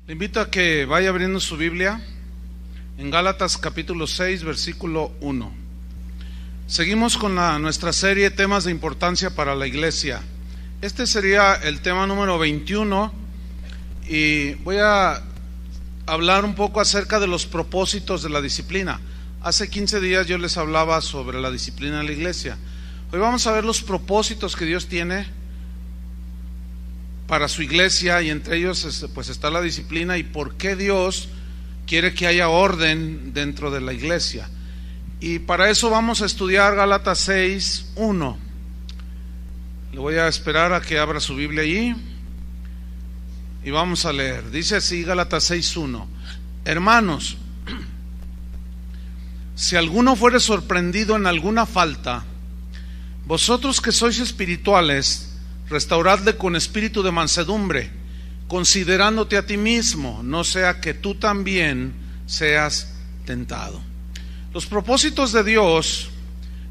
Le invito a que vaya abriendo su Biblia en Gálatas capítulo 6, versículo 1. Seguimos con nuestra serie Temas de Importancia para la Iglesia. Este sería el tema número 21 y voy a hablar un poco acerca de los propósitos de la disciplina. Hace 15 días yo les hablaba sobre la disciplina de la iglesia. Hoy vamos a ver los propósitos que Dios tiene para su iglesia, y entre ellos pues está la disciplina y por qué Dios quiere que haya orden dentro de la iglesia. Y para eso vamos a estudiar Gálatas 6, 1. Le voy a esperar a que abra su Biblia allí y vamos a leer. Dice así Gálatas 6, 1: Hermanos, si alguno fuere sorprendido en alguna falta, vosotros que sois espirituales, restauradle con espíritu de mansedumbre, considerándote a ti mismo, no sea que tú también seas tentado. Los propósitos de Dios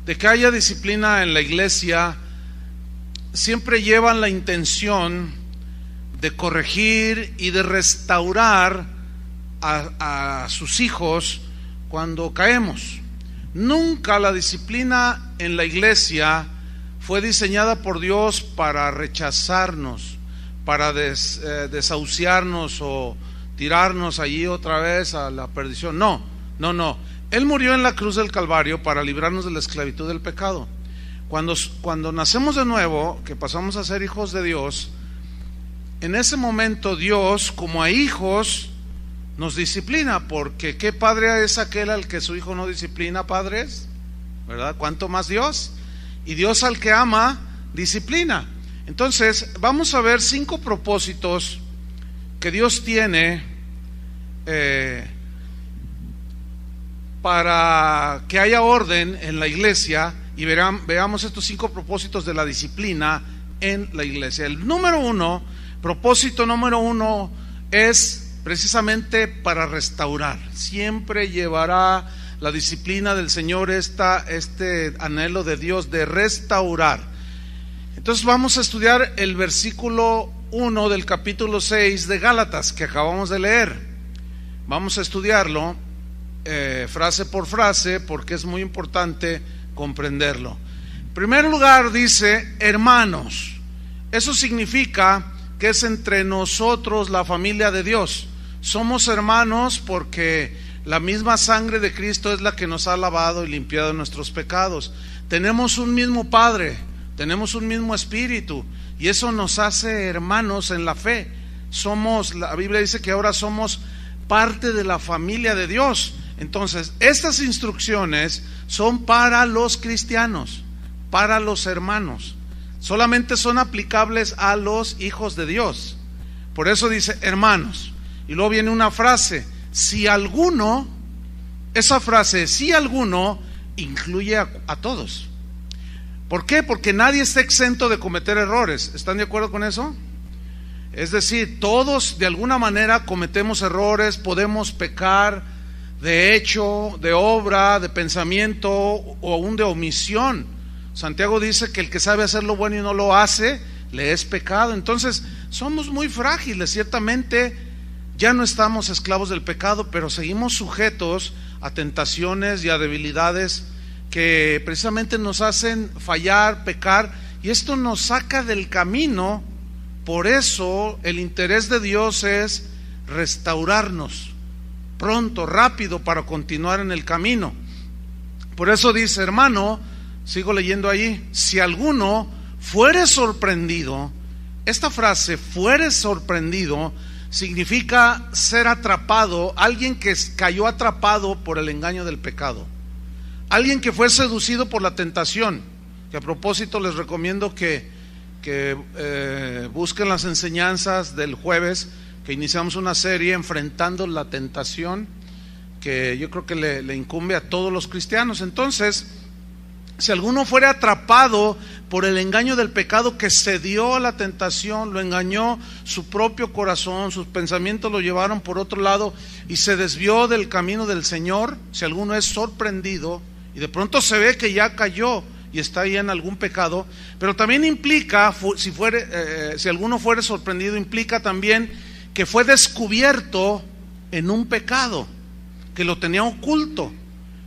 de que haya disciplina en la iglesia siempre llevan la intención de corregir y de restaurar a sus hijos cuando caemos. Nunca la disciplina en la iglesia fue diseñada por Dios para rechazarnos, para desahuciarnos o tirarnos allí otra vez a la perdición. No. Él murió en la cruz del Calvario para librarnos de la esclavitud del pecado. Cuando nacemos de nuevo, que pasamos a ser hijos de Dios, en ese momento Dios, como a hijos, nos disciplina, porque ¿qué padre es aquel al que su hijo no disciplina, padres? ¿Verdad? ¿Cuánto más Dios? Y Dios al que ama, disciplina. Entonces, vamos a ver 5 propósitos que Dios tiene para que haya orden en la iglesia, y veamos estos 5 propósitos de la disciplina en la iglesia. Propósito número uno es precisamente para restaurar. Siempre llevará la disciplina del Señor este anhelo de Dios de restaurar. Entonces vamos a estudiar el versículo 1 del capítulo 6 de Gálatas que acabamos de leer. Vamos a estudiarlo frase por frase porque es muy importante comprenderlo. En primer lugar dice hermanos. Eso significa que es entre nosotros la familia de Dios. Somos hermanos porque la misma sangre de Cristo es la que nos ha lavado y limpiado nuestros pecados. Tenemos un mismo Padre, tenemos un mismo Espíritu, y eso nos hace hermanos en la fe. La Biblia dice que ahora somos parte de la familia de Dios. Entonces, estas instrucciones son para los cristianos, para los hermanos. Solamente son aplicables a los hijos de Dios. Por eso dice hermanos. Y luego viene una frase: si alguno, esa frase, si alguno, incluye a todos. ¿Por qué? Porque nadie está exento de cometer errores. ¿Están de acuerdo con eso? Es decir, todos de alguna manera cometemos errores, podemos pecar de hecho, de obra, de pensamiento o aún de omisión. Santiago dice que el que sabe hacer lo bueno y no lo hace, le es pecado. Entonces, somos muy frágiles, ciertamente. Ya no estamos esclavos del pecado, pero seguimos sujetos a tentaciones y a debilidades que precisamente nos hacen fallar, pecar, y esto nos saca del camino. Por eso el interés de Dios es restaurarnos pronto, rápido, para continuar en el camino. Por eso dice, hermano, sigo leyendo allí, si alguno fuere sorprendido. Esta frase, fuere sorprendido, significa ser atrapado, alguien que cayó atrapado por el engaño del pecado, alguien que fue seducido por la tentación. Que a propósito les recomiendo que busquen las enseñanzas del jueves, que iniciamos una serie enfrentando la tentación, que yo creo que le incumbe a todos los cristianos. Entonces, si alguno fuera atrapado por el engaño del pecado que cedió a la tentación, lo engañó su propio corazón, sus pensamientos lo llevaron por otro lado y se desvió del camino del Señor, si alguno es sorprendido y de pronto se ve que ya cayó y está ahí en algún pecado, pero también implica, si alguno fuere sorprendido, implica también que fue descubierto en un pecado, que lo tenía oculto,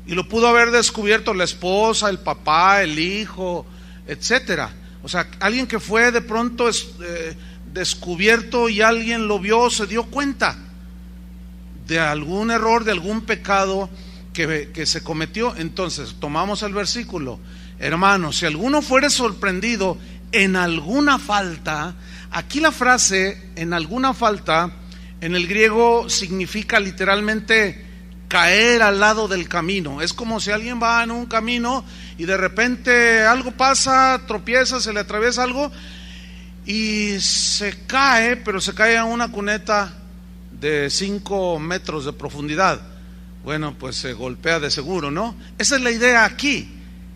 y lo pudo haber descubierto la esposa, el papá, el hijo, etcétera. O sea, alguien que fue de pronto descubierto y alguien lo vio, se dio cuenta de algún error, de algún pecado que se cometió. Entonces, tomamos el versículo: hermanos, si alguno fuere sorprendido en alguna falta. Aquí la frase en alguna falta en el griego significa literalmente caer al lado del camino. Es como si alguien va en un camino y de repente algo pasa, tropieza, se le atraviesa algo y se cae, pero se cae a una cuneta de 5 metros de profundidad. Bueno, pues se golpea de seguro, ¿no? Esa es la idea aquí,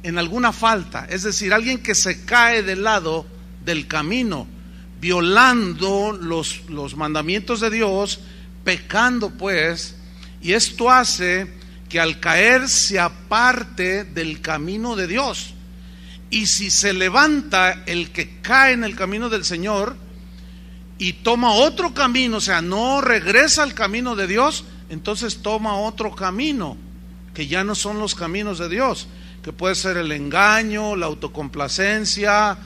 en alguna falta, es decir, alguien que se cae del lado del camino, violando los mandamientos de Dios, pecando pues, y esto hace que al caer se aparte del camino de Dios. Y si se levanta el que cae en el camino del Señor y toma otro camino, o sea, no regresa al camino de Dios, entonces toma otro camino, que ya no son los caminos de Dios, que puede ser el engaño, la autocomplacencia,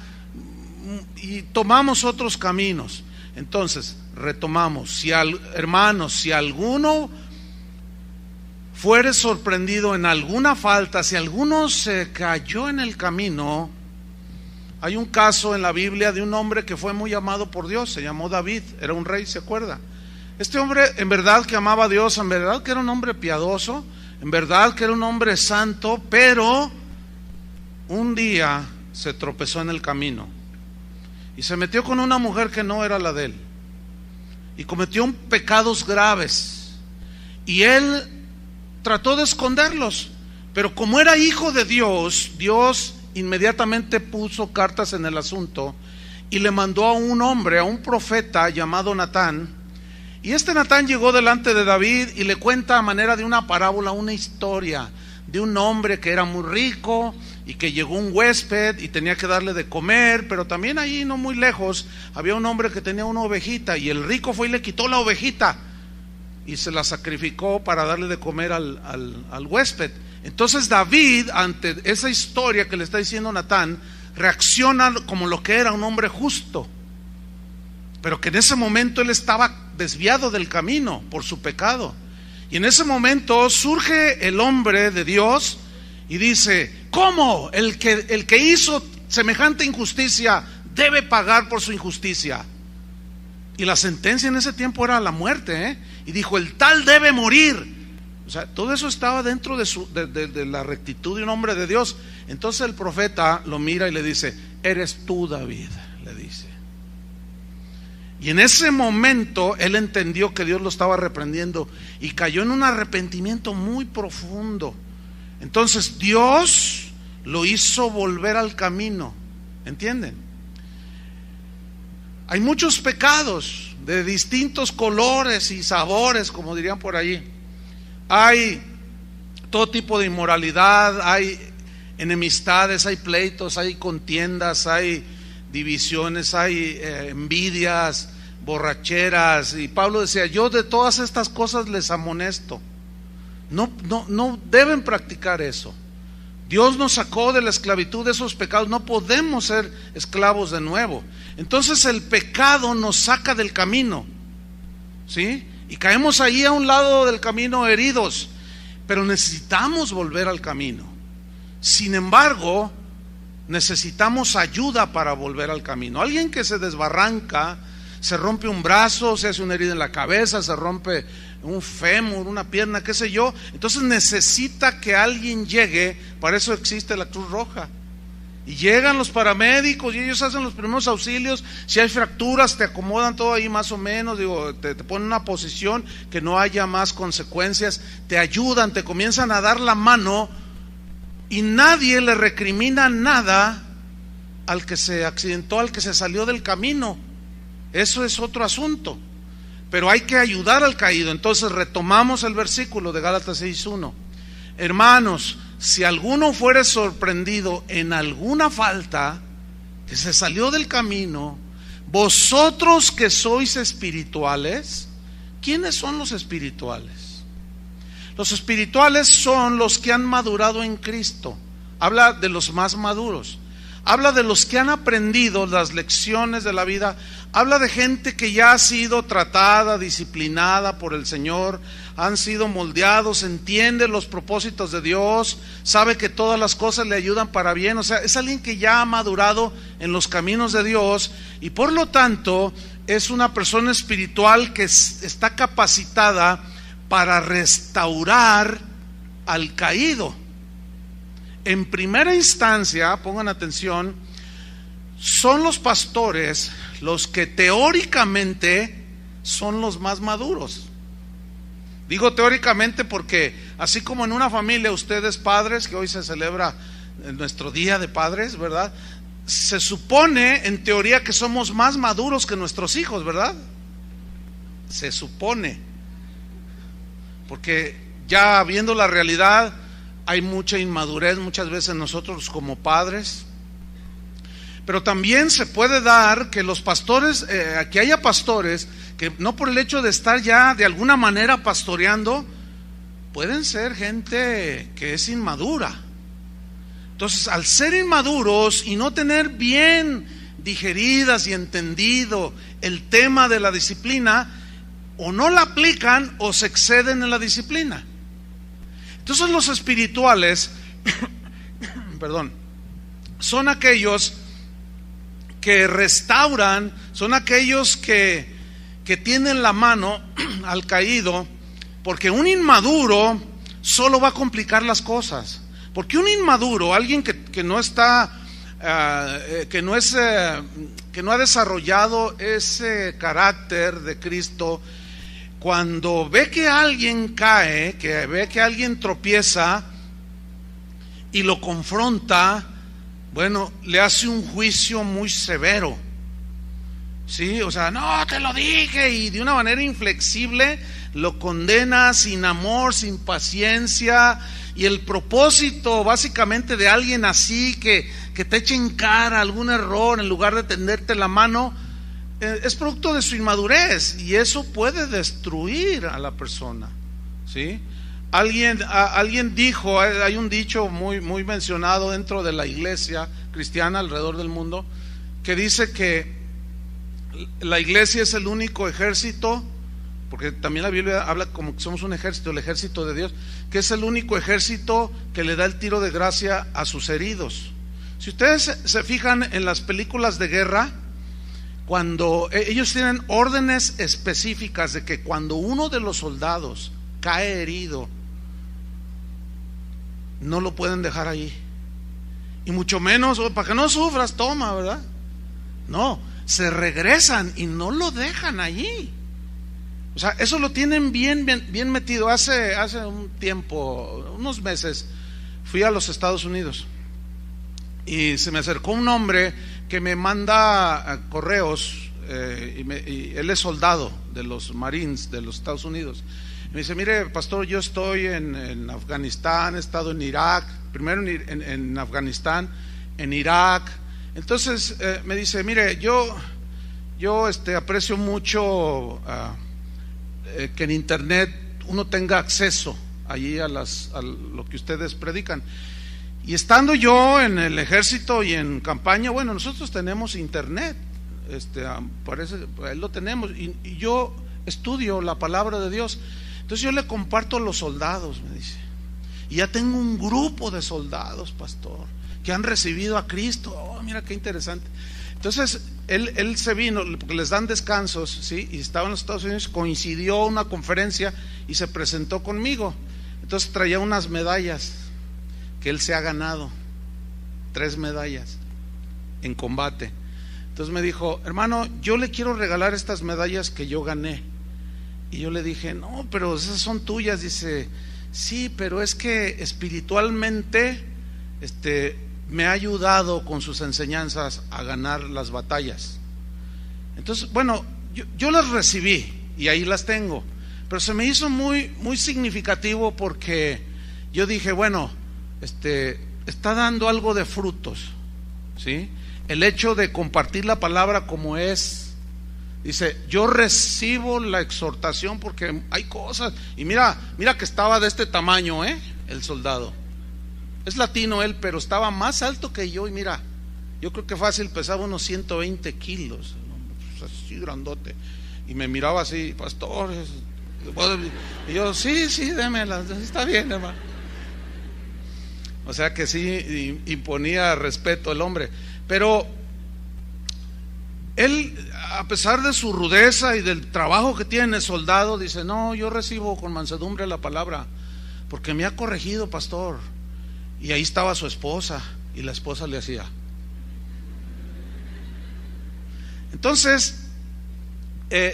y tomamos otros caminos. Entonces, retomamos: hermanos, si alguno fuere sorprendido en alguna falta, si alguno se cayó en el camino. Hay un caso en la Biblia de un hombre que fue muy amado por Dios, se llamó David, era un rey, ¿se acuerda? Este hombre en verdad que amaba a Dios, en verdad que era un hombre piadoso, en verdad que era un hombre santo, pero un día se tropezó en el camino y se metió con una mujer que no era la de él y cometió pecados graves, y él trató de esconderlos, pero como era hijo de Dios, Dios inmediatamente puso cartas en el asunto y le mandó a un hombre, a un profeta llamado Natán. Y este Natán llegó delante de David y le cuenta a manera de una parábola una historia de un hombre que era muy rico y que llegó un huésped y tenía que darle de comer, pero también ahí no muy lejos había un hombre que tenía una ovejita, y el rico fue y le quitó la ovejita y se la sacrificó para darle de comer al huésped. Entonces David, ante esa historia que le está diciendo Natán, reacciona como lo que era un hombre justo, pero que en ese momento él estaba desviado del camino por su pecado. Y en ese momento surge el hombre de Dios y dice: ¿cómo? El que hizo semejante injusticia debe pagar por su injusticia. Y la sentencia en ese tiempo era la muerte, y dijo: el tal debe morir. O sea, todo eso estaba dentro de la rectitud de un hombre de Dios. Entonces el profeta lo mira y le dice: eres tú, David, le dice. Y en ese momento él entendió que Dios lo estaba reprendiendo y cayó en un arrepentimiento muy profundo. Entonces Dios lo hizo volver al camino, ¿entienden? Hay muchos pecados de distintos colores y sabores, como dirían por allí. Hay todo tipo de inmoralidad, hay enemistades, hay pleitos, hay contiendas, hay divisiones, hay envidias, borracheras. Y Pablo decía: yo de todas estas cosas les amonesto. No deben practicar eso. Dios nos sacó de la esclavitud de esos pecados, no podemos ser esclavos de nuevo. Entonces el pecado nos saca del camino, ¿sí? Y caemos ahí a un lado del camino heridos, pero necesitamos volver al camino. Sin embargo, necesitamos ayuda para volver al camino. Alguien que se desbarranca, se rompe un brazo, se hace una herida en la cabeza, se rompe un fémur, una pierna, qué sé yo, entonces necesita que alguien llegue. Para eso existe la Cruz Roja. Y llegan los paramédicos y ellos hacen los primeros auxilios. Si hay fracturas, te acomodan todo ahí más o menos, te ponen en una posición que no haya más consecuencias, te ayudan, te comienzan a dar la mano, y nadie le recrimina nada al que se accidentó, al que se salió del camino. Eso es otro asunto, pero hay que ayudar al caído. Entonces retomamos el versículo de Gálatas 6:1. Hermanos, si alguno fuere sorprendido en alguna falta, que se salió del camino, vosotros que sois espirituales. ¿Quiénes son los espirituales? Los espirituales son los que han madurado en Cristo. Habla de los más maduros. Habla de los que han aprendido las lecciones de la vida. Habla de gente que ya ha sido tratada, disciplinada por el Señor, han sido moldeados, entiende los propósitos de Dios, sabe que todas las cosas le ayudan para bien. O sea, es alguien que ya ha madurado en los caminos de Dios y por lo tanto es una persona espiritual que está capacitada para restaurar al caído. En primera instancia, pongan atención, son los pastores los que teóricamente son los más maduros. Digo teóricamente porque así como en una familia ustedes padres, que hoy se celebra nuestro día de padres, ¿verdad? Se supone en teoría que somos más maduros que nuestros hijos, ¿verdad? Se supone. Porque ya viendo la realidad, hay mucha inmadurez muchas veces nosotros como padres. Pero también se puede dar que los pastores, que haya pastores que no por el hecho de estar ya de alguna manera pastoreando, pueden ser gente que es inmadura. Entonces, al ser inmaduros y no tener bien digeridas y entendido el tema de la disciplina, o no la aplican o se exceden en la disciplina. Entonces los espirituales, perdón, son aquellos que restauran, son aquellos que tienen la mano al caído, porque un inmaduro solo va a complicar las cosas. Porque un inmaduro, alguien que no está, que no ha desarrollado ese carácter de Cristo, cuando ve que alguien cae, que ve que alguien tropieza y lo confronta, bueno, le hace un juicio muy severo. Sí, o sea, no, te lo dije, y de una manera inflexible lo condena sin amor, sin paciencia. Y el propósito básicamente de alguien así que te eche en cara algún error en lugar de tenderte la mano, es producto de su inmadurez, y eso puede destruir a la persona. ¿Sí? Alguien dijo, hay un dicho muy mencionado dentro de la iglesia cristiana alrededor del mundo, que dice que la iglesia es el único ejército, porque también la Biblia habla como que somos un ejército, el ejército de Dios, que es el único ejército que le da el tiro de gracia a sus heridos. Si ustedes se fijan en las películas de guerra, cuando ellos tienen órdenes específicas de que cuando uno de los soldados cae herido, no lo pueden dejar ahí, y mucho menos para que no sufras, toma, ¿verdad? No, se regresan y no lo dejan allí. O sea, eso lo tienen bien metido. Hace un tiempo, unos meses, fui a los Estados Unidos y se me acercó un hombre que me manda correos, y él es soldado de los Marines de los Estados Unidos. Me dice, mire, pastor, yo estoy en Afganistán, he estado en Irak, primero en Afganistán, en Irak. Entonces me dice, mire, yo aprecio mucho que en internet uno tenga acceso allí a lo que ustedes predican. Y estando yo en el ejército y en campaña, bueno, nosotros tenemos internet, parece, él lo tenemos, y yo estudio la palabra de Dios. Entonces yo le comparto a los soldados, me dice, y ya tengo un grupo de soldados, pastor, que han recibido a Cristo. Oh, mira qué interesante. Entonces él se vino, porque les dan descansos, ¿sí? Y estaba en los Estados Unidos, coincidió una conferencia y se presentó conmigo. Entonces traía unas medallas que él se ha ganado, 3 medallas en combate. Entonces me dijo, hermano, yo le quiero regalar estas medallas que yo gané. Y yo le dije, no, pero esas son tuyas. Dice, sí, pero es que espiritualmente me ha ayudado con sus enseñanzas a ganar las batallas. Entonces, bueno, yo las recibí y ahí las tengo, pero se me hizo muy significativo, porque yo dije, bueno, está dando algo de frutos, ¿sí? El hecho de compartir la palabra como es, Dice, yo recibo la exhortación porque hay cosas. Y mira que estaba de este tamaño, el soldado. Es latino él, pero estaba más alto que yo. Y mira, yo creo que fácil pesaba unos 120 kilos, pues así grandote. Y me miraba así, pastor. Y yo, sí, démela, está bien, hermano. O sea que sí imponía respeto el hombre. Pero él, a pesar de su rudeza y del trabajo que tiene el soldado, dice, no, yo recibo con mansedumbre la palabra, porque me ha corregido, pastor. Y ahí estaba su esposa, y la esposa le hacía. Entonces,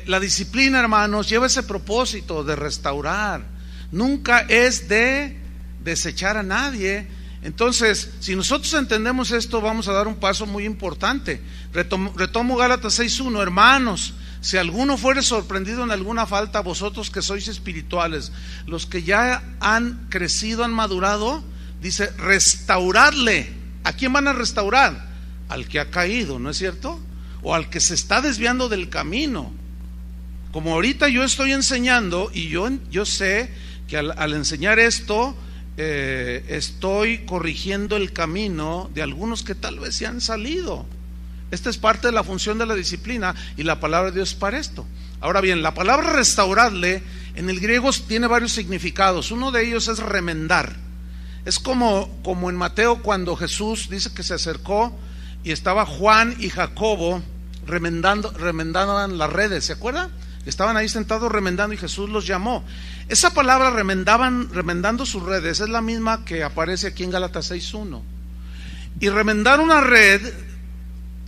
la disciplina, hermanos, lleva ese propósito de restaurar. Nunca es de desechar a nadie. Entonces, si nosotros entendemos esto, vamos a dar un paso muy importante. Retomo Gálatas 6:1. Hermanos, si alguno fuere sorprendido en alguna falta, vosotros que sois espirituales, los que ya han crecido, han madurado, dice, restauradle. ¿A quién van a restaurar? Al que ha caído, ¿no es cierto? O al que se está desviando del camino. Como ahorita yo estoy enseñando, y yo sé que al enseñar esto, estoy corrigiendo el camino de algunos que tal vez se han salido. Esta es parte de la función de la disciplina, y la palabra de Dios es para esto. Ahora bien, la palabra restaurarle en el griego tiene varios significados. Uno de ellos es remendar. Es como en Mateo, cuando Jesús dice que se acercó y estaba Juan y Jacobo remendaban las redes, ¿se acuerdan? Estaban ahí sentados remendando y Jesús los llamó. Esa palabra remendando sus redes es la misma que aparece aquí en Gálatas 6:1. Y remendar una red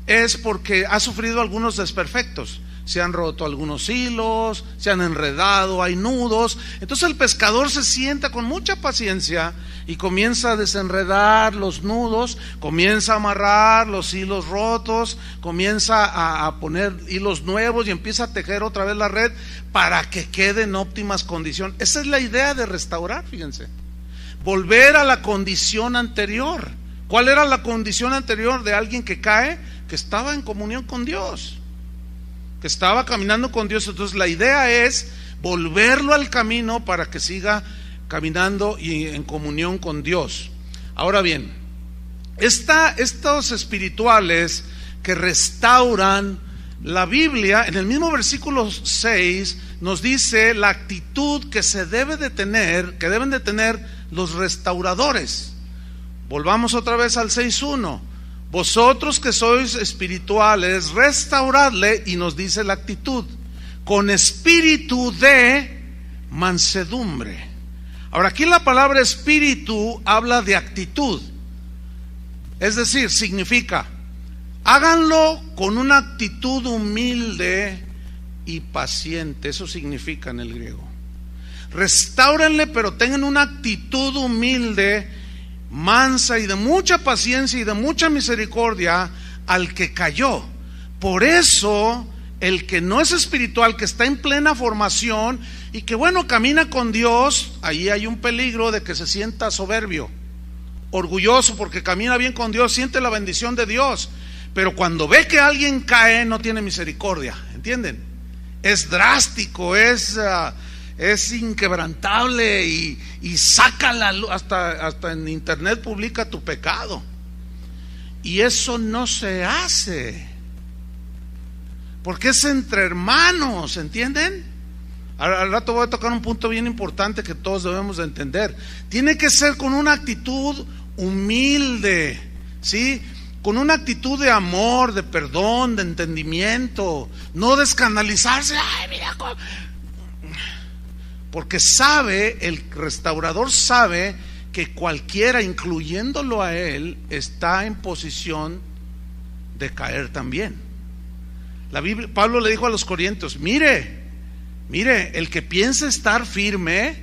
es porque ha sufrido algunos desperfectos. Se han roto algunos hilos, se han enredado, hay nudos. Entonces el pescador se sienta con mucha paciencia y comienza a desenredar los nudos, comienza a amarrar los hilos rotos, comienza a poner hilos nuevos y empieza a tejer otra vez la red para que quede en óptimas condiciones. Esa es la idea de restaurar, fíjense. Volver a la condición anterior. ¿Cuál era la condición anterior de alguien que cae? Que estaba en comunión con Dios, que estaba caminando con Dios. Entonces la idea es volverlo al camino para que siga caminando y en comunión con Dios. Ahora bien, estos espirituales que restauran, la Biblia en el mismo versículo 6 nos dice la actitud que se debe de tener, que deben de tener los restauradores. Volvamos otra vez al 6:1. Vosotros que sois espirituales, restauradle, y nos dice la actitud, con espíritu de mansedumbre. Ahora, aquí la palabra espíritu habla de actitud. Es decir, significa, háganlo con una actitud humilde y paciente. Eso significa en el griego. Restáurenle, pero tengan una actitud humilde, mansa y de mucha paciencia y de mucha misericordia al que cayó. Por eso el que no es espiritual, que está en plena formación y que camina con Dios, ahí hay un peligro de que se sienta soberbio, orgulloso porque camina bien con Dios, siente la bendición de Dios, pero cuando ve que alguien cae no tiene misericordia, ¿entienden? Es drástico, es inquebrantable y saca la luz, hasta en internet publica tu pecado. Y eso no se hace, porque es entre hermanos, ¿entienden? Al rato voy a tocar un punto bien importante que todos debemos de entender. Tiene que ser con una actitud humilde, ¿sí? Con una actitud de amor, de perdón, de entendimiento, no de escandalizarse. Ay, mira cómo. Porque el restaurador sabe que cualquiera, incluyéndolo a él, está en posición de caer también. La Biblia, Pablo le dijo a los corintios, mire, el que piense estar firme,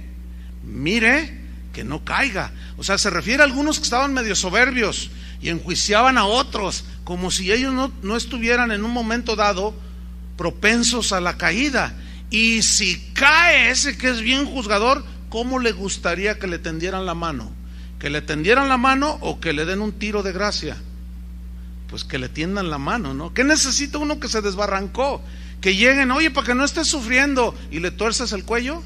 mire que no caiga. O sea, se refiere a algunos que estaban medio soberbios y enjuiciaban a otros, como si ellos no estuvieran en un momento dado propensos a la caída. Y si cae ese que es bien juzgador, ¿cómo le gustaría que le tendieran la mano? ¿Que le tendieran la mano o que le den un tiro de gracia? Pues que le tiendan la mano, ¿no? ¿Qué necesita uno que se desbarrancó? Que lleguen, oye, para que no estés sufriendo, y le tuerces el cuello.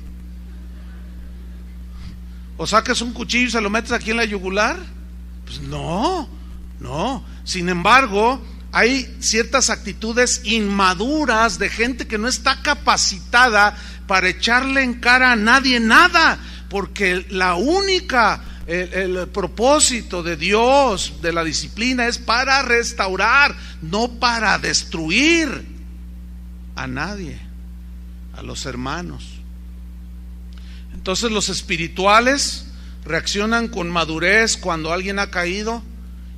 O saques un cuchillo y se lo metes aquí en la yugular. Pues no. Sin embargo, hay ciertas actitudes inmaduras de gente que no está capacitada para echarle en cara a nadie nada, porque el propósito de Dios, de la disciplina, es para restaurar, no para destruir a nadie, a los hermanos. Entonces los espirituales reaccionan con madurez cuando alguien ha caído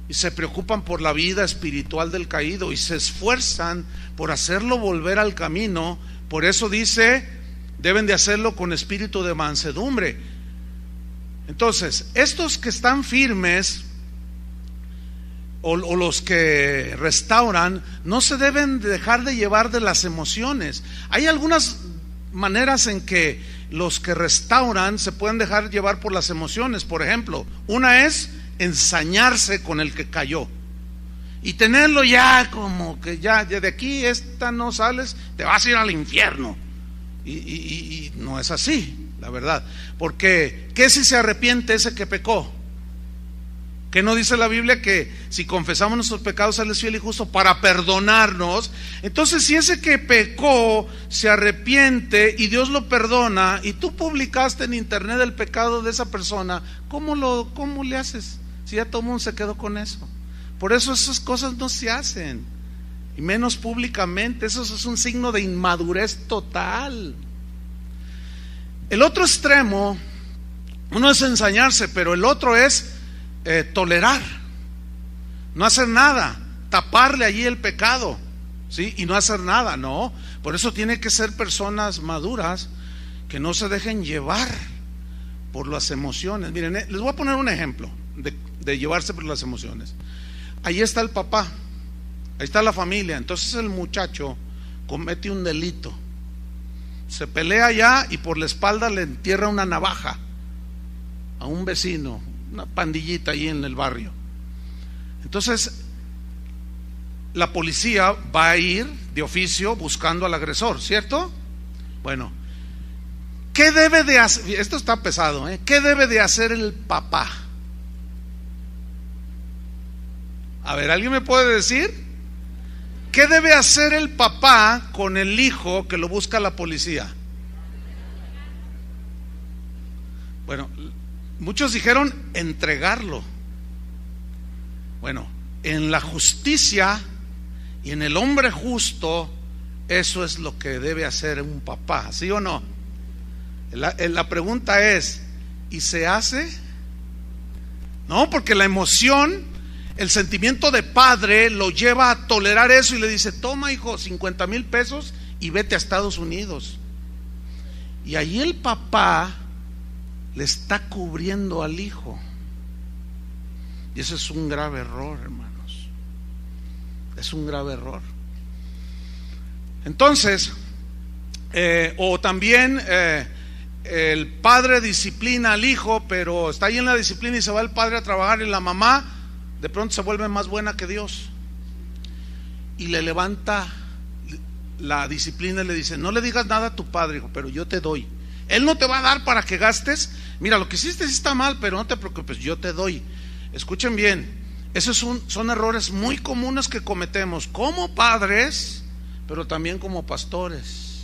y se preocupan por la vida espiritual del caído y se esfuerzan por hacerlo volver al camino. Por eso dice, deben de hacerlo con espíritu de mansedumbre. Entonces, estos que están firmes o los que restauran no se deben dejar de llevar de las emociones. Hay algunas maneras en que los que restauran se pueden dejar llevar por las emociones. Por ejemplo, una es ensañarse con el que cayó y tenerlo ya como que ya de aquí esta no sales, te vas a ir al infierno. Y no es así, la verdad. Porque ¿qué si se arrepiente ese que pecó? ¿Qué no dice la Biblia que si confesamos nuestros pecados, Él es fiel y justo para perdonarnos? Entonces, si ese que pecó se arrepiente y Dios lo perdona, y tú publicaste en internet el pecado de esa persona, ¿cómo le haces? Si ya todo el mundo se quedó con eso. Por eso esas cosas no se hacen, y menos públicamente. Eso es un signo de inmadurez total. El otro extremo, uno es ensañarse, pero el otro es tolerar, no hacer nada, taparle allí el pecado, ¿sí? Y no hacer nada, no. Por eso tiene que ser personas maduras que no se dejen llevar por las emociones. Miren, les voy a poner un ejemplo de llevarse por las emociones. Ahí está el papá, ahí está la familia. Entonces el muchacho comete un delito, se pelea allá y por la espalda le entierra una navaja a un vecino, una pandillita ahí en el barrio. Entonces la policía va a ir de oficio buscando al agresor, ¿cierto? Bueno, ¿qué debe de hacer? Esto está pesado, ¿eh? ¿Qué debe de hacer el papá? A ver, ¿alguien me puede decir? ¿Qué debe hacer el papá con el hijo que lo busca la policía? Bueno, muchos dijeron entregarlo. Bueno, en la justicia y en el hombre justo, eso es lo que debe hacer un papá, ¿sí o no? La pregunta es, ¿y se hace? No, porque la emoción, el sentimiento de padre lo lleva a tolerar eso y le dice, toma hijo, 50,000 pesos y vete a Estados Unidos. Y ahí el papá le está cubriendo al hijo. Y eso es un grave error, hermanos. Es un grave error. Entonces, o también el padre disciplina al hijo, pero está ahí en la disciplina y se va el padre a trabajar y la mamá de pronto se vuelve más buena que Dios y le levanta la disciplina y le dice, no le digas nada a tu padre, hijo, pero yo te doy. Él no te va a dar para que gastes. Mira, lo que hiciste sí está mal, pero no te preocupes, yo te doy. Escuchen bien, esos son errores muy comunes que cometemos como padres, pero también como pastores.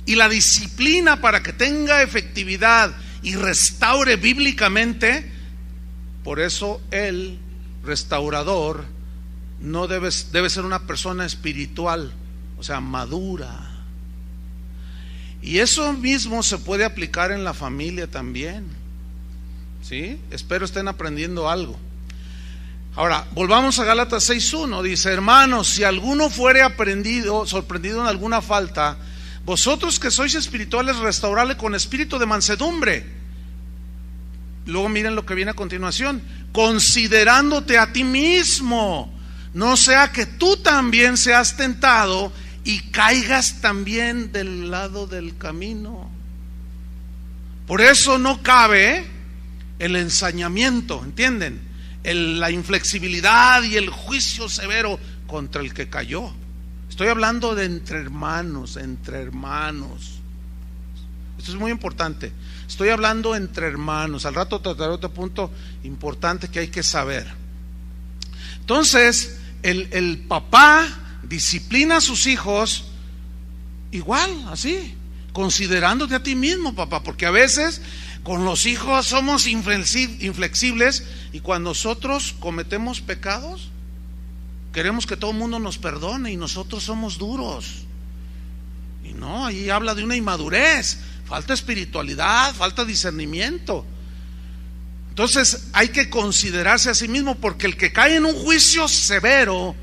Y la disciplina, para que tenga efectividad y restaure bíblicamente, por eso el restaurador no debe ser una persona espiritual, o sea, madura. Y eso mismo se puede aplicar en la familia también, ¿sí? Espero estén aprendiendo algo. Ahora, volvamos a Gálatas 6:1. Dice, hermanos, si alguno fuere sorprendido en alguna falta, vosotros que sois espirituales, restaurarle con espíritu de mansedumbre. Luego miren lo que viene a continuación, considerándote a ti mismo, no sea que tú también seas tentado y caigas también del lado del camino. Por eso no cabe el ensañamiento, ¿entienden? La inflexibilidad y el juicio severo contra el que cayó. Estoy hablando de entre hermanos, entre hermanos. Esto es muy importante. Estoy hablando entre hermanos. Al rato trataré otro punto importante que hay que saber. Entonces, el papá disciplina a sus hijos igual, así, considerándote a ti mismo, papá, porque a veces con los hijos somos inflexibles y cuando nosotros cometemos pecados, queremos que todo el mundo nos perdone y nosotros somos duros. Y no, ahí habla de una inmadurez, falta espiritualidad, falta discernimiento. Entonces hay que considerarse a sí mismo, porque el que cae en un juicio severo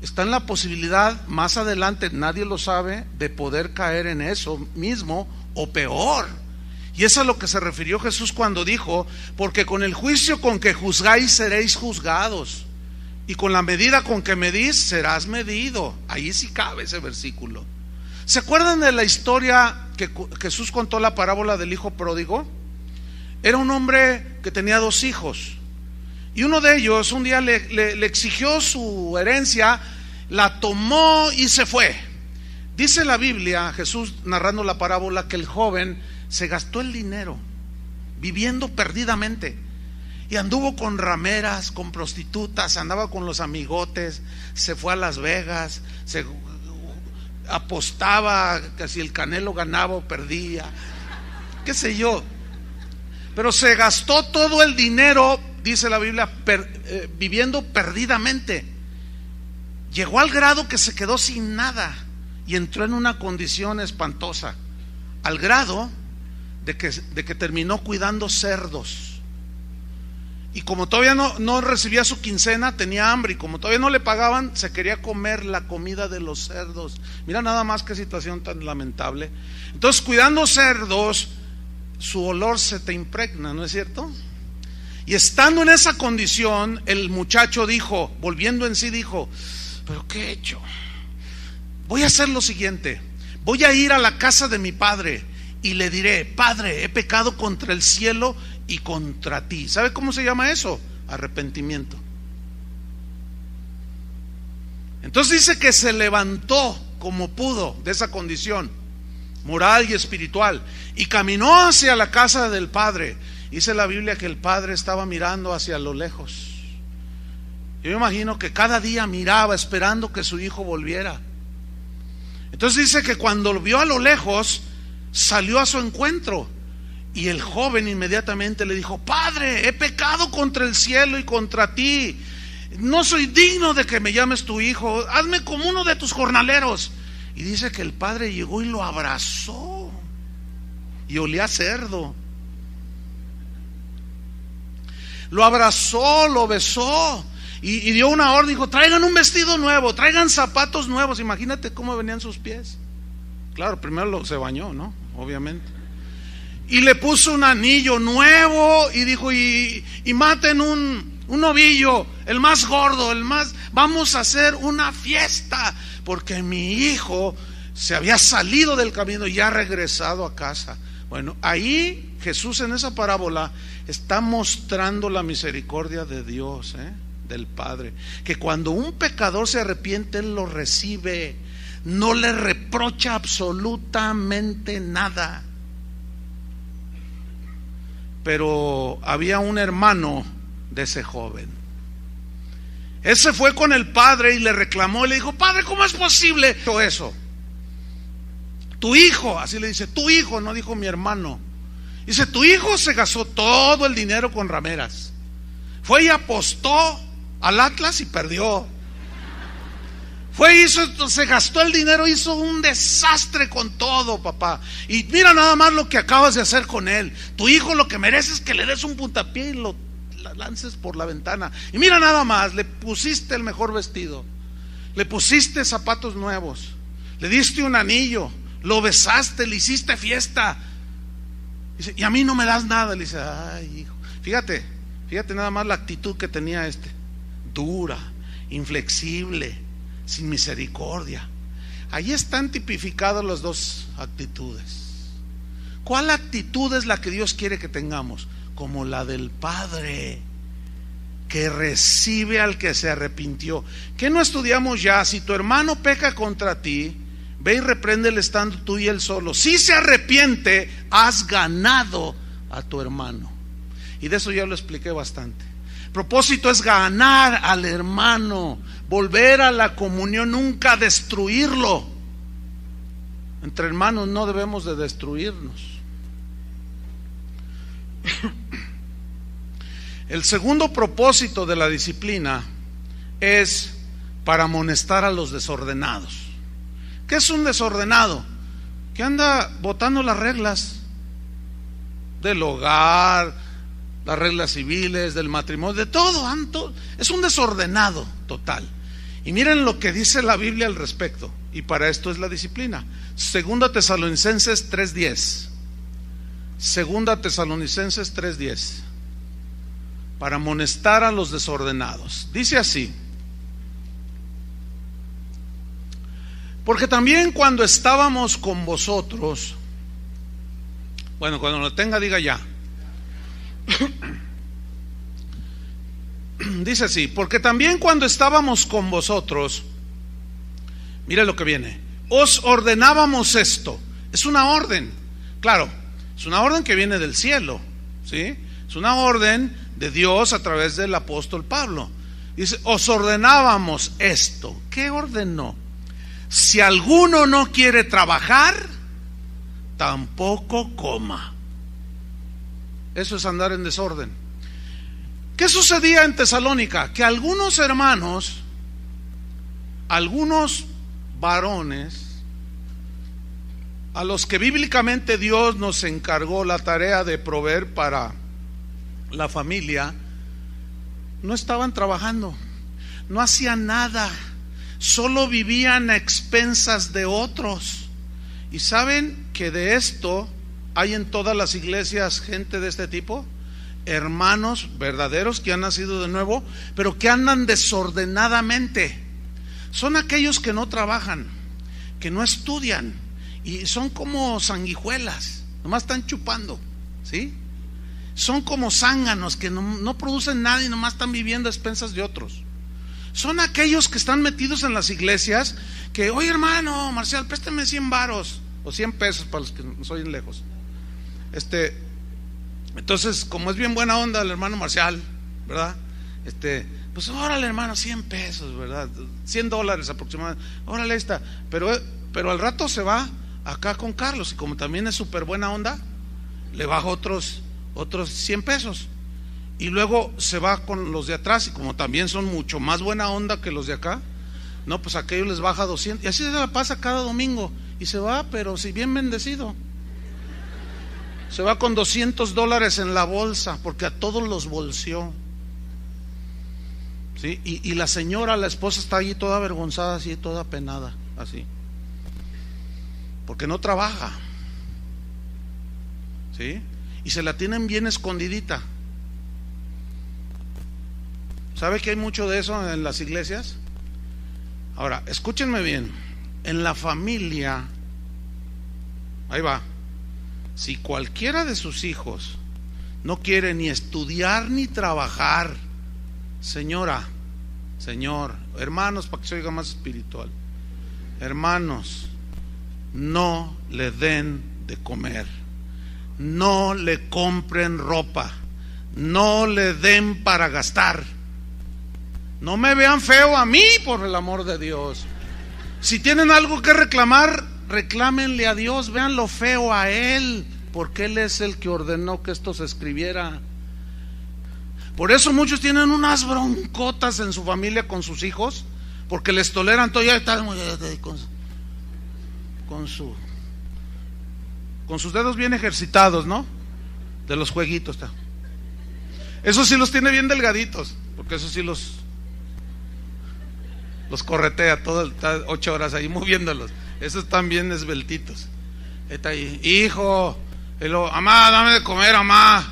está en la posibilidad más adelante, nadie lo sabe, de poder caer en eso mismo o peor. Y eso es a lo que se refirió Jesús cuando dijo: porque con el juicio con que juzgáis seréis juzgados, y con la medida con que medís serás medido. Ahí sí cabe ese versículo. ¿Se acuerdan de la historia que Jesús contó, la parábola del hijo pródigo? Era un hombre que tenía 2 hijos, y uno de ellos un día le exigió su herencia, la tomó y se fue. Dice la Biblia, Jesús narrando la parábola, que el joven se gastó el dinero viviendo perdidamente, y anduvo con rameras, con prostitutas, andaba con los amigotes, se fue a Las Vegas, se apostaba que si el Canelo ganaba o perdía, qué sé yo, pero se gastó todo el dinero, dice la Biblia, viviendo perdidamente. Llegó al grado que se quedó sin nada y entró en una condición espantosa, al grado de que terminó cuidando cerdos. Y como todavía no recibía su quincena, tenía hambre, y como todavía no le pagaban, se quería comer la comida de los cerdos. Mira nada más qué situación tan lamentable. Entonces, cuidando cerdos, su olor se te impregna, ¿no es cierto? Y estando en esa condición, el muchacho dijo, volviendo en sí, dijo: ¿pero qué he hecho? Voy a hacer lo siguiente, voy a ir a la casa de mi padre y le diré: Padre, he pecado contra el cielo y contra ti. ¿Sabe cómo se llama eso? Arrepentimiento. Entonces dice que se levantó como pudo de esa condición moral y espiritual y caminó hacia la casa del padre. Dice la Biblia que el padre estaba mirando hacia lo lejos. Yo me imagino que cada día miraba esperando que su hijo volviera. Entonces dice que cuando lo vio a lo lejos, salió a su encuentro, y el joven inmediatamente le dijo: Padre, he pecado contra el cielo y contra ti, no soy digno de que me llames tu hijo, hazme como uno de tus jornaleros. Y dice que el padre llegó y lo abrazó, y olía a cerdo. Lo abrazó, lo besó y dio una orden, dijo: traigan un vestido nuevo, traigan zapatos nuevos. Imagínate cómo venían sus pies. Claro, primero se bañó, ¿no? Obviamente. Y le puso un anillo nuevo y dijo: y maten un novillo, el más gordo, vamos a hacer una fiesta, porque mi hijo se había salido del camino y ya ha regresado a casa. Bueno, ahí Jesús en esa parábola está mostrando la misericordia de Dios, del Padre, que cuando un pecador se arrepiente, Él lo recibe, no le reprocha absolutamente nada. Pero había un hermano de ese joven. Ese fue con el padre y le reclamó y le dijo: Padre, ¿cómo es posible eso? Tu hijo, así le dice, tu hijo, no dijo mi hermano. Dice: tu hijo se gastó todo el dinero con rameras. Fue y apostó al Atlas y perdió. Se gastó el dinero, hizo un desastre con todo, papá. Y mira nada más lo que acabas de hacer con él. Tu hijo lo que merece es que le des un puntapié y lo lances por la ventana. Y mira nada más, le pusiste el mejor vestido, le pusiste zapatos nuevos, le diste un anillo, lo besaste, le hiciste fiesta. Dice: y a mí no me das nada. Le dice: ay, hijo. Fíjate nada más la actitud que tenía dura, inflexible, sin misericordia. Ahí están tipificadas las dos actitudes. ¿Cuál actitud es la que Dios quiere que tengamos? Como la del Padre, que recibe al que se arrepintió. ¿Qué no estudiamos ya? Si tu hermano peca contra ti, ve y repréndele estando tú y él solo. Si se arrepiente, has ganado a tu hermano. Y de eso ya lo expliqué bastante. El propósito es ganar al hermano, volver a la comunión, nunca destruirlo. Entre hermanos no debemos de destruirnos. El segundo propósito de la disciplina es para amonestar a los desordenados. ¿Qué es un desordenado? Que anda botando las reglas del hogar, las reglas civiles, del matrimonio, de todo. Es un desordenado total. Y miren lo que dice la Biblia al respecto. Y para esto es la disciplina. Segunda Tesalonicenses 3:10. Segunda Tesalonicenses 3:10. Para amonestar a los desordenados. Dice así: porque también cuando estábamos con vosotros, bueno, cuando lo tenga diga ya. Dice así: porque también cuando estábamos con vosotros, mire lo que viene, os ordenábamos esto. Es una orden, claro, es una orden que viene del cielo, ¿sí? Es una orden de Dios a través del apóstol Pablo. Dice, os ordenábamos esto. ¿Qué ordenó? Si alguno no quiere trabajar, tampoco coma. Eso es andar en desorden. ¿Qué sucedía en Tesalónica? Que algunos hermanos, algunos varones, a los que bíblicamente Dios nos encargó la tarea de proveer para la familia, no estaban trabajando, no hacían nada, solo vivían a expensas de otros. Y saben que de esto hay en todas las iglesias gente de este tipo, hermanos verdaderos que han nacido de nuevo, pero que andan desordenadamente. Son aquellos que no trabajan, que no estudian y son como sanguijuelas, nomás están chupando, ¿sí? Son como zánganos que no producen nada y nomás están viviendo a expensas de otros. Son aquellos que están metidos en las iglesias que, oye hermano Marcial, préstame 100 varos o 100 pesos para los que nos oyen lejos. Entonces, como es bien buena onda el hermano Marcial, ¿verdad? Pues órale hermano, 100 pesos, ¿verdad? $100 aproximadamente, órale, ahí está. Pero al rato se va acá con Carlos y como también es súper buena onda, le baja otros 100 pesos. Y luego se va con los de atrás y como también son mucho más buena onda que los de acá, no, pues a aquellos les baja 200. Y así se la pasa cada domingo. Y se va, pero si bien bendecido. Se va con $200 en la bolsa, porque a todos los bolseó. ¿Sí? Y la señora, la esposa, está allí toda avergonzada, así, toda penada, así. Porque no trabaja. ¿Sí? Y se la tienen bien escondidita. ¿Sabe que hay mucho de eso en las iglesias? Ahora, escúchenme bien. En la familia, ahí va, si cualquiera de sus hijos no quiere ni estudiar ni trabajar, señora, señor, hermanos, para que se oiga más espiritual, hermanos, no le den de comer, no le compren ropa, no le den para gastar. No me vean feo a mí, por el amor de Dios. Si tienen algo que reclamar, reclámenle a Dios, vean lo feo a Él, porque Él es el que ordenó que esto se escribiera. Por eso muchos tienen unas broncotas en su familia con sus hijos, porque les toleran todo, ya están con sus dedos bien ejercitados, ¿no? De los jueguitos. Eso sí los tiene bien delgaditos, porque eso sí los corretea todo 8 horas ahí moviéndolos. Esos están bien esbeltitos. Está ahí, hijo, amá, dame de comer, amá.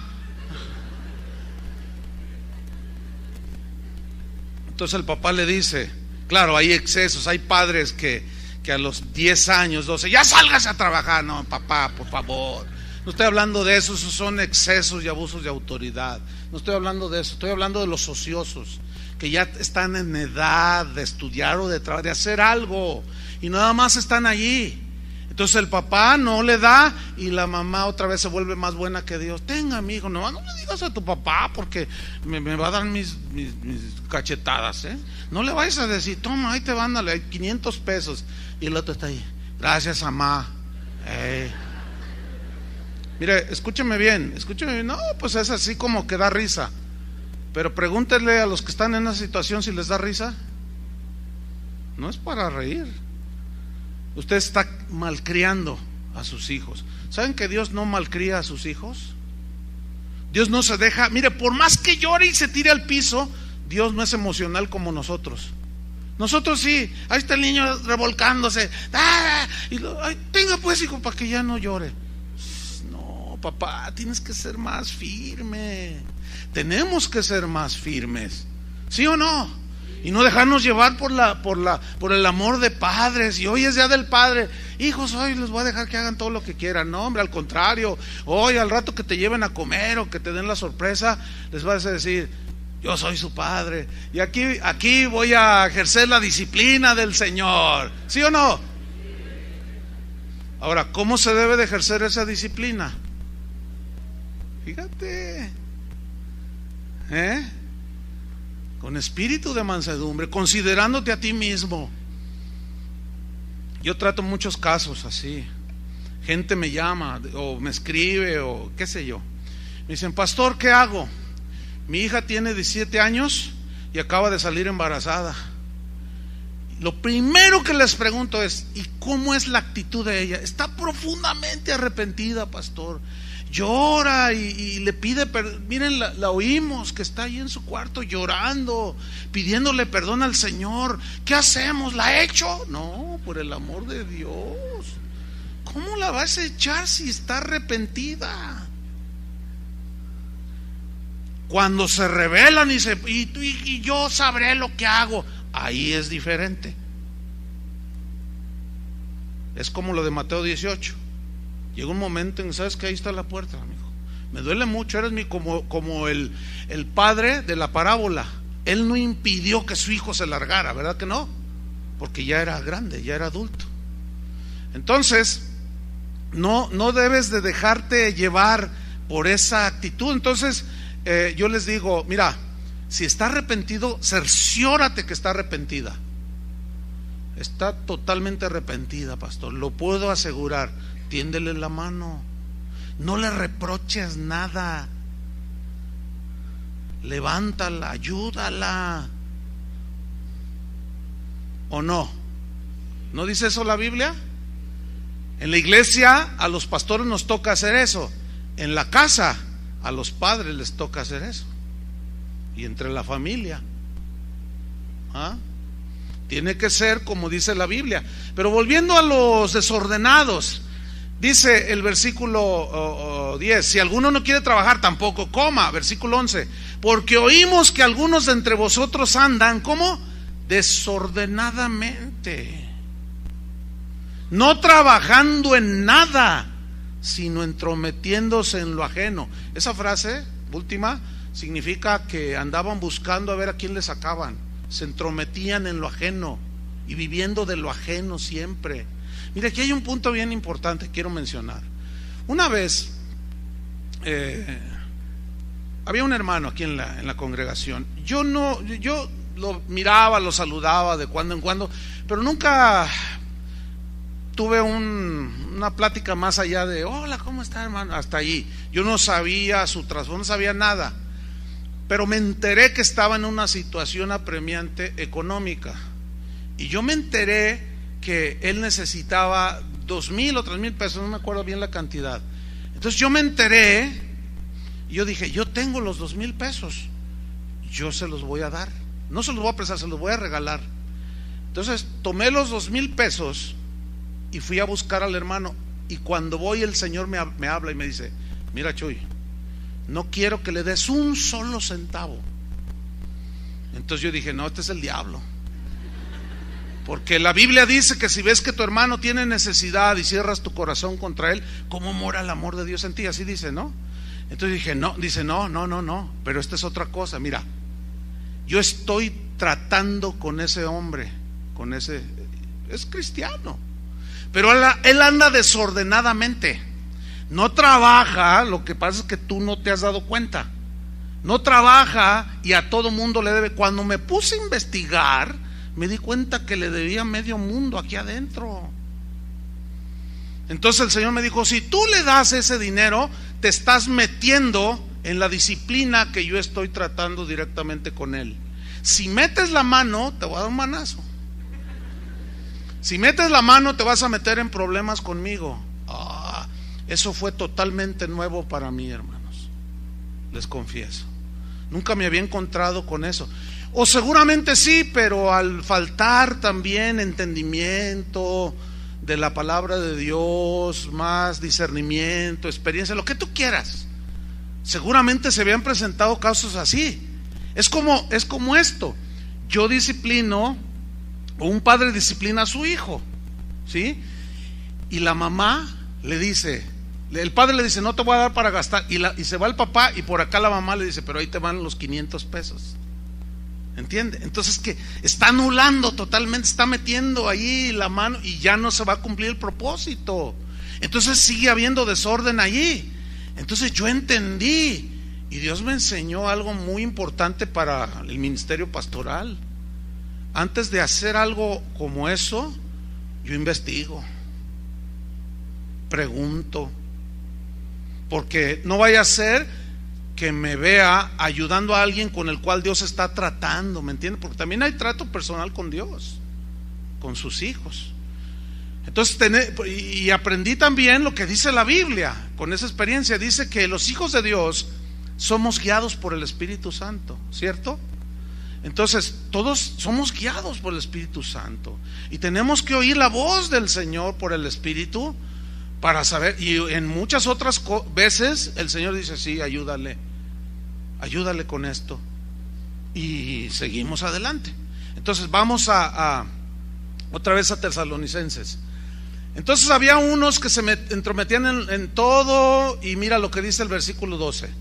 Entonces el papá le dice, claro, hay excesos, hay padres que a los 10 años, 12, ya salgas a trabajar. No, papá, por favor, No estoy hablando de eso, esos son excesos y abusos de autoridad. No estoy hablando de eso, estoy hablando de los ociosos, que ya están en edad de estudiar o de hacer algo, y nada más están allí. Entonces el papá no le da y la mamá otra vez se vuelve más buena que Dios. Tenga, mi hijo, no le digas a tu papá porque me va a dar mis cachetadas, ¿eh? No le vayas a decir, toma, ahí te van, dale, hay 500 pesos. Y el otro está ahí, gracias, mamá. Mire, escúcheme bien. No, pues es así como que da risa. Pero pregúntenle a los que están en esa situación si les da risa. No es para reír. Usted está malcriando a sus hijos. ¿Saben que Dios no malcría a sus hijos? Dios no se deja. Mire, por más que llore y se tire al piso, Dios no es emocional como nosotros. Nosotros sí. Ahí está el niño revolcándose. Tenga pues, hijo, para que ya no llore. No, papá, tienes que ser más firme. Tenemos que ser más firmes. ¿Sí o no? Y no dejarnos llevar por el amor de padres. Y hoy es día del padre. Hijos, hoy les voy a dejar que hagan todo lo que quieran. No, hombre, al contrario. Hoy, al rato que te lleven a comer o que te den la sorpresa, les vas a decir, yo soy su padre. Y aquí voy a ejercer la disciplina del Señor. ¿Sí o no? Ahora, ¿cómo se debe de ejercer esa disciplina? Fíjate. Con espíritu de mansedumbre, considerándote a ti mismo. Yo trato muchos casos así. Gente me llama o me escribe o qué sé yo. Me dicen, pastor, ¿qué hago? Mi hija tiene 17 años y acaba de salir embarazada. Lo primero que les pregunto es, ¿y cómo es la actitud de ella? Está profundamente arrepentida, pastor. Llora y le pide perdón. Miren, la oímos que está ahí en su cuarto llorando, pidiéndole perdón al Señor. ¿Qué hacemos? ¿La ha hecho? No, por el amor de Dios. ¿Cómo la vas a echar si está arrepentida? Cuando se rebelan y yo sabré lo que hago, ahí es diferente. Es como lo de Mateo 18. Llega un momento en que sabes que ahí está la puerta, amigo. Me duele mucho, eres como el padre de la parábola. Él no impidió que su hijo se largara, ¿verdad que no? Porque ya era grande, ya era adulto. Entonces, no debes de dejarte llevar por esa actitud. Entonces, yo les digo, mira, si está arrepentido, cerciórate que está arrepentida. Está totalmente arrepentida, pastor, lo puedo asegurar. Tiéndele la mano, no le reproches nada, levántala, ayúdala. ¿O no? ¿No dice eso la Biblia? En la iglesia a los pastores nos toca hacer eso. En la casa a los padres les toca hacer eso. Y entre la familia, tiene que ser como dice la Biblia. Pero volviendo a los desordenados, dice el versículo 10, si alguno no quiere trabajar, tampoco coma. Versículo 11, porque oímos que algunos de entre vosotros andan, ¿cómo? Desordenadamente, no trabajando en nada, sino entrometiéndose en lo ajeno. Esa frase última significa que andaban buscando a ver a quién le sacaban. Se entrometían en lo ajeno y viviendo de lo ajeno siempre. Mira, aquí hay un punto bien importante que quiero mencionar. Una vez había un hermano aquí en la congregación. Yo lo miraba, lo saludaba de cuando en cuando, pero nunca tuve una plática más allá de hola, ¿cómo está, hermano? Hasta allí. Yo no sabía su trasfondo, no sabía nada, pero me enteré que estaba en una situación apremiante económica, y yo me enteré que él necesitaba 2,000 o 3,000 pesos, no me acuerdo bien la cantidad. Entonces yo me enteré y yo dije, yo tengo los 2,000 pesos, yo se los voy a dar, no se los voy a prestar, se los voy a regalar. Entonces tomé los 2,000 pesos y fui a buscar al hermano, y cuando voy el Señor me habla y me dice, mira, Chuy, no quiero que le des un solo centavo. Entonces yo dije, no, este es el diablo. Porque la Biblia dice que si ves que tu hermano tiene necesidad y cierras tu corazón contra él, ¿cómo mora el amor de Dios en ti? Así dice, ¿no? Entonces dije, no, dice, no, pero esta es otra cosa. Mira, yo estoy tratando con ese hombre, es cristiano, pero él anda desordenadamente, no trabaja. Lo que pasa es que tú no te has dado cuenta. No trabaja y a todo mundo le debe. Cuando me puse a investigar, me di cuenta que le debía medio mundo aquí adentro. Entonces el Señor me dijo, si tú le das ese dinero, te estás metiendo en la disciplina que yo estoy tratando directamente con él. Si metes la mano, te voy a dar un manazo. Si metes la mano, te vas a meter en problemas conmigo. Eso fue totalmente nuevo para mí, hermanos, les confieso. Nunca me había encontrado con eso. O seguramente sí, pero al faltar también entendimiento de la palabra de Dios, más discernimiento, experiencia, lo que tú quieras, seguramente se habían presentado casos así. Es como esto. Yo disciplino, o un padre disciplina a su hijo, ¿sí? Y la mamá le dice, el padre le dice, no te voy a dar para gastar, y se va el papá, y por acá la mamá le dice, pero ahí te van los 500 pesos. ¿Entiende? Entonces que está anulando totalmente, está metiendo ahí la mano y ya no se va a cumplir el propósito. Entonces sigue habiendo desorden allí. Entonces yo entendí, y Dios me enseñó algo muy importante para el ministerio pastoral. Antes de hacer algo como eso, yo investigo, pregunto, porque no vaya a ser que me vea ayudando a alguien con el cual Dios está tratando, ¿me entiende? Porque también hay trato personal con Dios, con sus hijos. Entonces y aprendí también lo que dice la Biblia. Con esa experiencia dice que los hijos de Dios somos guiados por el Espíritu Santo, ¿cierto? Entonces todos somos guiados por el Espíritu Santo y tenemos que oír la voz del Señor por el Espíritu para saber. Y en muchas otras veces el Señor dice, sí, ayúdale con esto, y seguimos adelante. Entonces vamos otra vez a Tesalonicenses. Entonces había unos que se entrometían en todo, y mira lo que dice el versículo 12: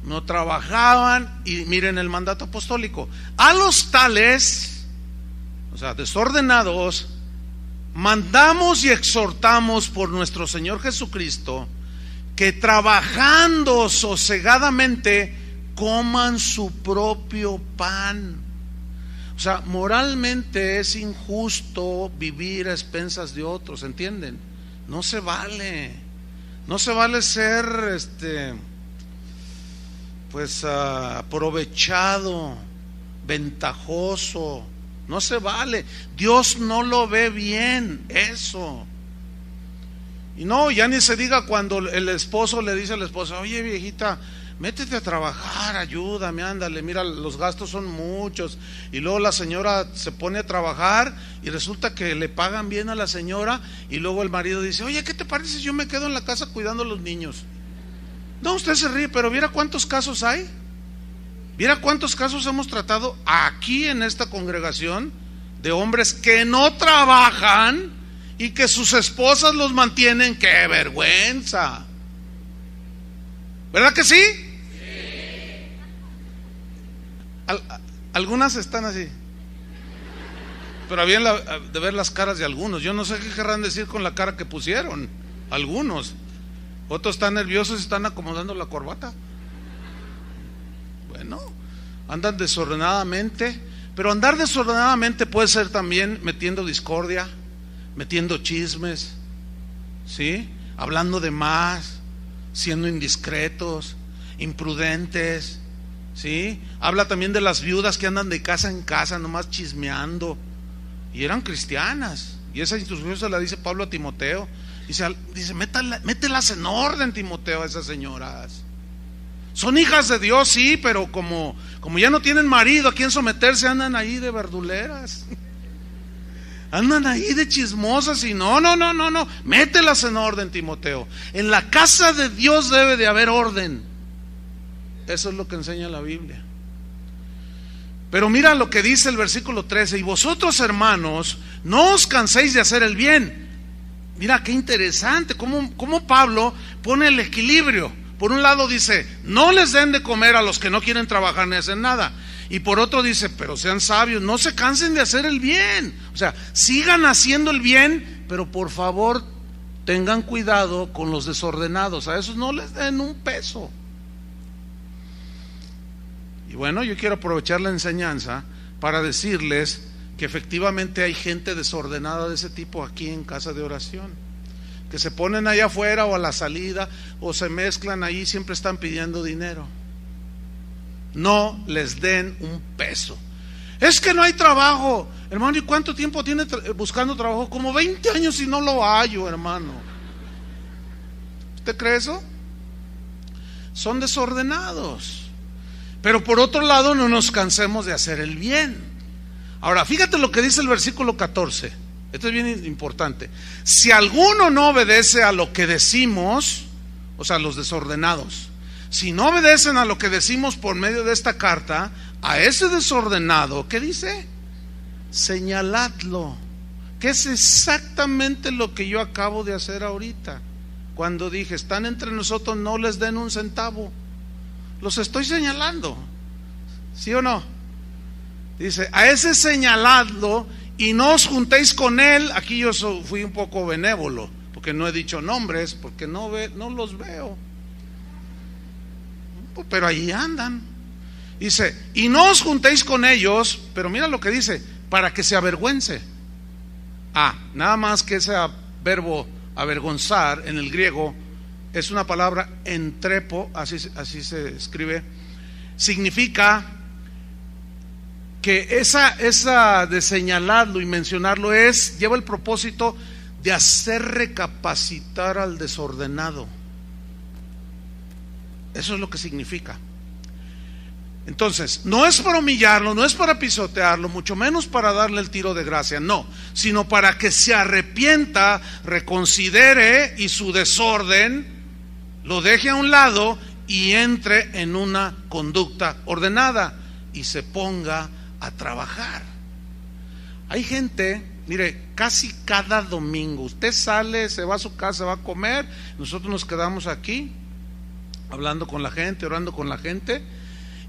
no trabajaban, y miren el mandato apostólico: a los tales, o sea, desordenados, mandamos y exhortamos por nuestro Señor Jesucristo, que trabajando sosegadamente coman su propio pan. O sea, moralmente es injusto vivir a expensas de otros, ¿entienden? No se vale. No se vale ser aprovechado, ventajoso. No se vale. Dios no lo ve bien eso. Y no, ya ni se diga cuando el esposo le dice a la esposa: oye, viejita, métete a trabajar, ayúdame, ándale, mira, los gastos son muchos. Y luego la señora se pone a trabajar y resulta que le pagan bien a la señora, y luego el marido dice: oye, ¿qué te parece si yo me quedo en la casa cuidando a los niños? No, usted se ríe, pero ¿viera cuántos casos hay? ¿Viera cuántos casos hemos tratado aquí en esta congregación de hombres que no trabajan y que sus esposas los mantienen? ¡Qué vergüenza! ¿Verdad que sí? Algunas están así, pero habían de ver las caras de algunos. Yo no sé qué querrán decir con la cara que pusieron algunos. Otros están nerviosos y están acomodando la corbata. Bueno, andan desordenadamente. Pero andar desordenadamente puede ser también metiendo discordia, metiendo chismes, ¿sí? Hablando de más, siendo indiscretos, imprudentes, ¿sí? Habla también de las viudas que andan de casa en casa nomás chismeando, y eran cristianas, y esa instrucción se la dice Pablo a Timoteo. Dice: mételas en orden, Timoteo, a esas señoras. Son hijas de Dios, sí, pero como ya no tienen marido a quien someterse, andan ahí de verduleras, andan ahí de chismosas. Y no, mételas en orden, Timoteo. En la casa de Dios debe de haber orden. Eso es lo que enseña la Biblia. Pero mira lo que dice el versículo 13: y vosotros, hermanos, no os canséis de hacer el bien. Mira qué interesante, cómo Pablo pone el equilibrio. Por un lado dice, no les den de comer a los que no quieren trabajar ni hacer nada. Y por otro dice, pero sean sabios, no se cansen de hacer el bien. O sea, sigan haciendo el bien, pero por favor tengan cuidado con los desordenados. A esos no les den un peso. Y bueno, yo quiero aprovechar la enseñanza para decirles que efectivamente hay gente desordenada de ese tipo aquí en Casa de Oración, que se ponen allá afuera o a la salida o se mezclan ahí, siempre están pidiendo dinero. No les den un peso. Es que no hay trabajo, hermano. ¿Y cuánto tiempo tiene buscando trabajo? Como 20 años y no lo hallo, hermano. ¿Usted cree eso? Son desordenados. Pero por otro lado, no nos cansemos de hacer el bien. Ahora, fíjate lo que dice el versículo 14. Esto es bien importante. Si alguno no obedece a lo que decimos, o sea, los desordenados, si no obedecen a lo que decimos por medio de esta carta, a ese desordenado, ¿qué dice? Señaladlo. Que es exactamente lo que yo acabo de hacer ahorita. Cuando dije, están entre nosotros, no les den un centavo. Los estoy señalando. ¿Sí o no? Dice, a ese señaladlo y no os juntéis con él. Aquí yo fui un poco benévolo, porque no he dicho nombres, porque no los veo. Pero ahí andan. Dice, y no os juntéis con ellos, pero mira lo que dice, para que se avergüence. Nada más que ese verbo avergonzar en el griego es una palabra entrepo, así se escribe. Significa que esa de señalarlo y mencionarlo lleva el propósito de hacer recapacitar al desordenado. Eso es lo que significa. Entonces, no es para humillarlo, no es para pisotearlo, mucho menos para darle el tiro de gracia, no, sino para que se arrepienta, reconsidere y su desorden lo deje a un lado y entre en una conducta ordenada y se ponga a trabajar. Hay gente, mire, casi cada domingo usted sale, se va a su casa, va a comer, nosotros nos quedamos aquí hablando con la gente, orando con la gente,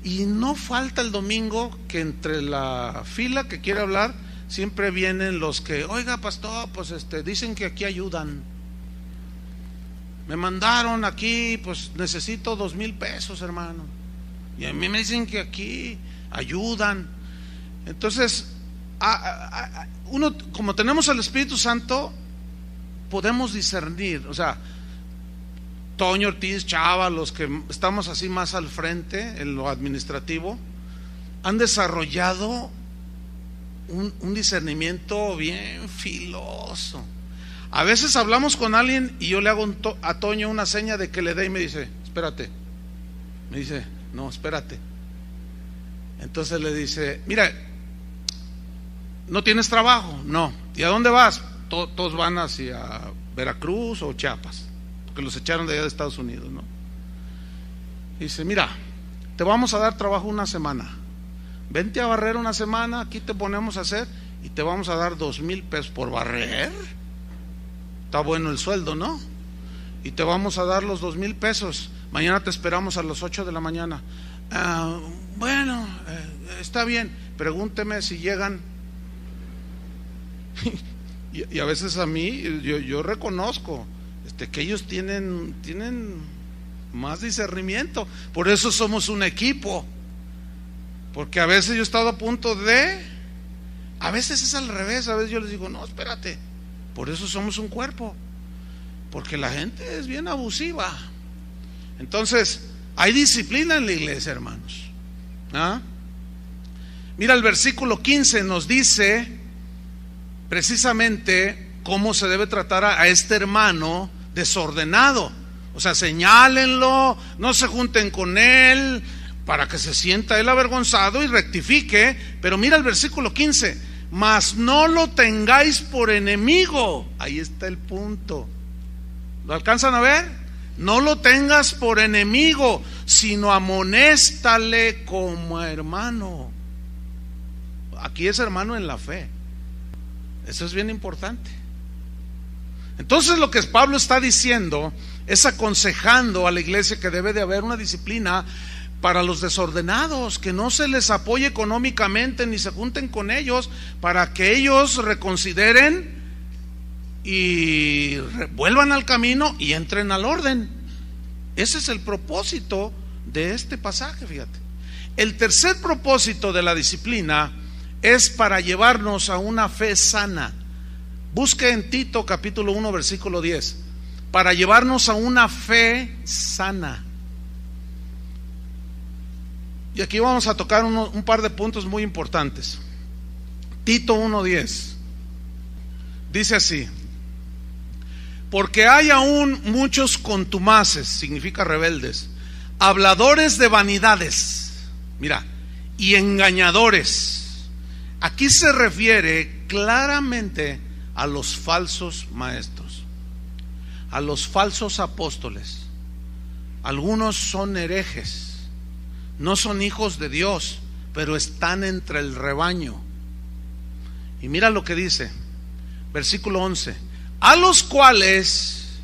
y no falta el domingo que entre la fila que quiere hablar siempre vienen los que, oiga pastor, pues dicen que aquí ayudan, me mandaron aquí, pues necesito 2,000 pesos, hermano, y a mí me dicen que aquí ayudan. Entonces uno, como tenemos al Espíritu Santo, podemos discernir. O sea, Toño, Ortiz, Chava, los que estamos así más al frente en lo administrativo, han desarrollado un discernimiento bien filoso. A veces hablamos con alguien y yo le hago a Toño una seña de que le dé y me dice, espérate. Me dice, no, espérate. Entonces le dice, mira, ¿no tienes trabajo? No. ¿Y a dónde vas? Todos van hacia Veracruz o Chiapas, porque los echaron de allá de Estados Unidos, ¿no? Dice, mira, te vamos a dar trabajo una semana. Vente a barrer una semana, aquí te ponemos a hacer y te vamos a dar 2,000 pesos por barrer. Está bueno el sueldo, ¿no? Y te vamos a dar los 2,000 pesos. Mañana te esperamos a las 8 de la mañana. Bueno, está bien. Pregúnteme si llegan. y a veces a mí, yo reconozco que ellos tienen más discernimiento. Por eso somos un equipo. Porque a veces yo he estado a punto a veces es al revés. A veces yo les digo, no, espérate. Por eso somos un cuerpo. Porque la gente es bien abusiva. Entonces, hay disciplina en la iglesia, hermanos. Mira, el versículo 15 nos dice precisamente cómo se debe tratar a este hermano desordenado. O sea, señálenlo, no se junten con él, para que se sienta él avergonzado y rectifique. Pero mira el versículo 15, mas no lo tengáis por enemigo. Ahí está el punto. ¿Lo alcanzan a ver? No lo tengas por enemigo, sino amonéstale como hermano. Aquí es hermano en la fe. Eso es bien importante. Entonces lo que Pablo está diciendo es aconsejando a la iglesia que debe de haber una disciplina para los desordenados, que no se les apoye económicamente ni se junten con ellos, para que ellos reconsideren y vuelvan al camino y entren al orden. Ese es el propósito de este pasaje, fíjate. El tercer propósito de la disciplina es para llevarnos a una fe sana. Busque en Tito capítulo 1 versículo 10, para llevarnos a una fe sana. Y aquí vamos a tocar un par de puntos muy importantes. Tito 1:10 dice así: porque hay aún muchos contumaces, significa rebeldes, habladores de vanidades, mira, y engañadores. Aquí se refiere claramente a los falsos maestros, a los falsos apóstoles. Algunos son herejes, no son hijos de Dios, pero están entre el rebaño. Y mira lo que dice, versículo 11: a los cuales,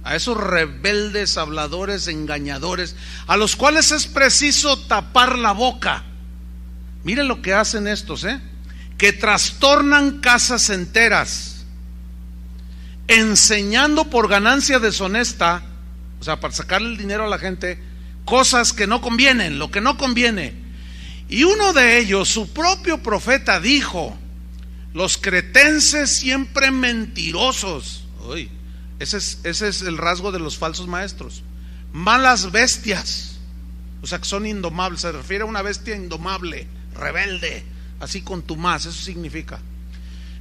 a esos rebeldes, habladores, engañadores, a los cuales es preciso tapar la boca. Miren lo que hacen estos, que trastornan casas enteras, enseñando por ganancia deshonesta, o sea, para sacarle el dinero a la gente, cosas que no convienen, lo que no conviene. Y uno de ellos, su propio profeta, dijo: los cretenses siempre mentirosos. Uy, ese es el rasgo de los falsos maestros. Malas bestias, o sea que son indomables. Se refiere a una bestia indomable, rebelde, así contumaz, eso significa.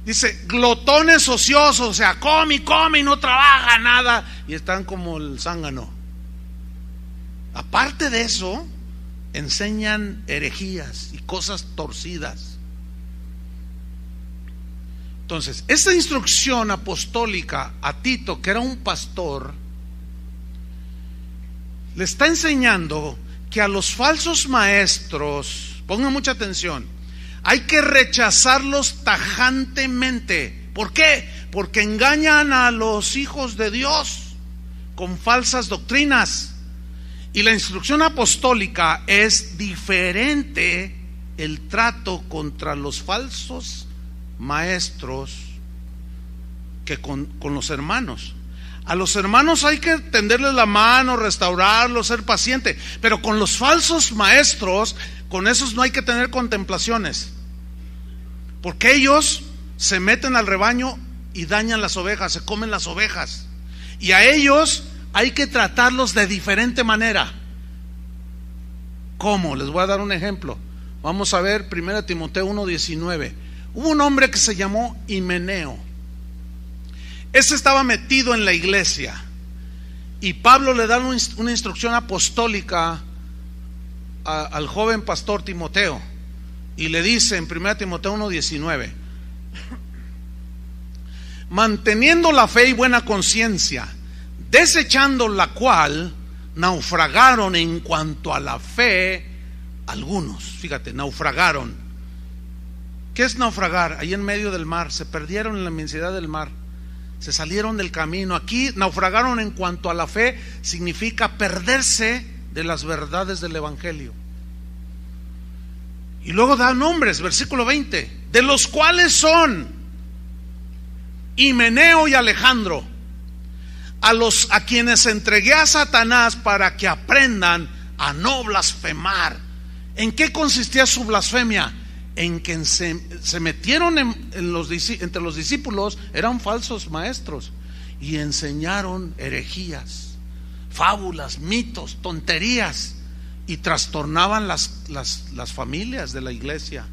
Dice, glotones ociosos, o sea, come y no trabaja nada, y están como el zángano. Aparte de eso, enseñan herejías y cosas torcidas. Entonces, esta instrucción apostólica a Tito, que era un pastor, le está enseñando que a los falsos maestros, pongan mucha atención, hay que rechazarlos tajantemente. ¿Por qué? Porque engañan a los hijos de Dios con falsas doctrinas. Y la instrucción apostólica es diferente, el trato contra los falsos maestros, que con los hermanos. A los hermanos hay que tenderles la mano, restaurarlos, ser paciente, pero con los falsos maestros, con esos no hay que tener contemplaciones, porque ellos se meten al rebaño y dañan las ovejas, se comen las ovejas, y a ellos hay que tratarlos de diferente manera. ¿Cómo? Les voy a dar un ejemplo. Vamos a ver 1 Timoteo 1:19. Hubo un hombre que se llamó Himeneo. Ese estaba metido en la iglesia, y Pablo le da una instrucción apostólica al joven pastor Timoteo, y le dice en 1 Timoteo 1:19: manteniendo la fe y buena conciencia, desechando la cual naufragaron en cuanto a la fe algunos. Fíjate, naufragaron. ¿Qué es naufragar? Ahí en medio del mar, se perdieron en la inmensidad del mar, se salieron del camino. Aquí naufragaron en cuanto a la fe significa perderse de las verdades del evangelio. Y luego da nombres, versículo 20, de los cuales son Himeneo y Alejandro, a quienes entregué a Satanás para que aprendan a no blasfemar. ¿En qué consistía su blasfemia? En que se metieron entre los discípulos, eran falsos maestros, y enseñaron herejías, fábulas, mitos, tonterías, y trastornaban las familias de la iglesia.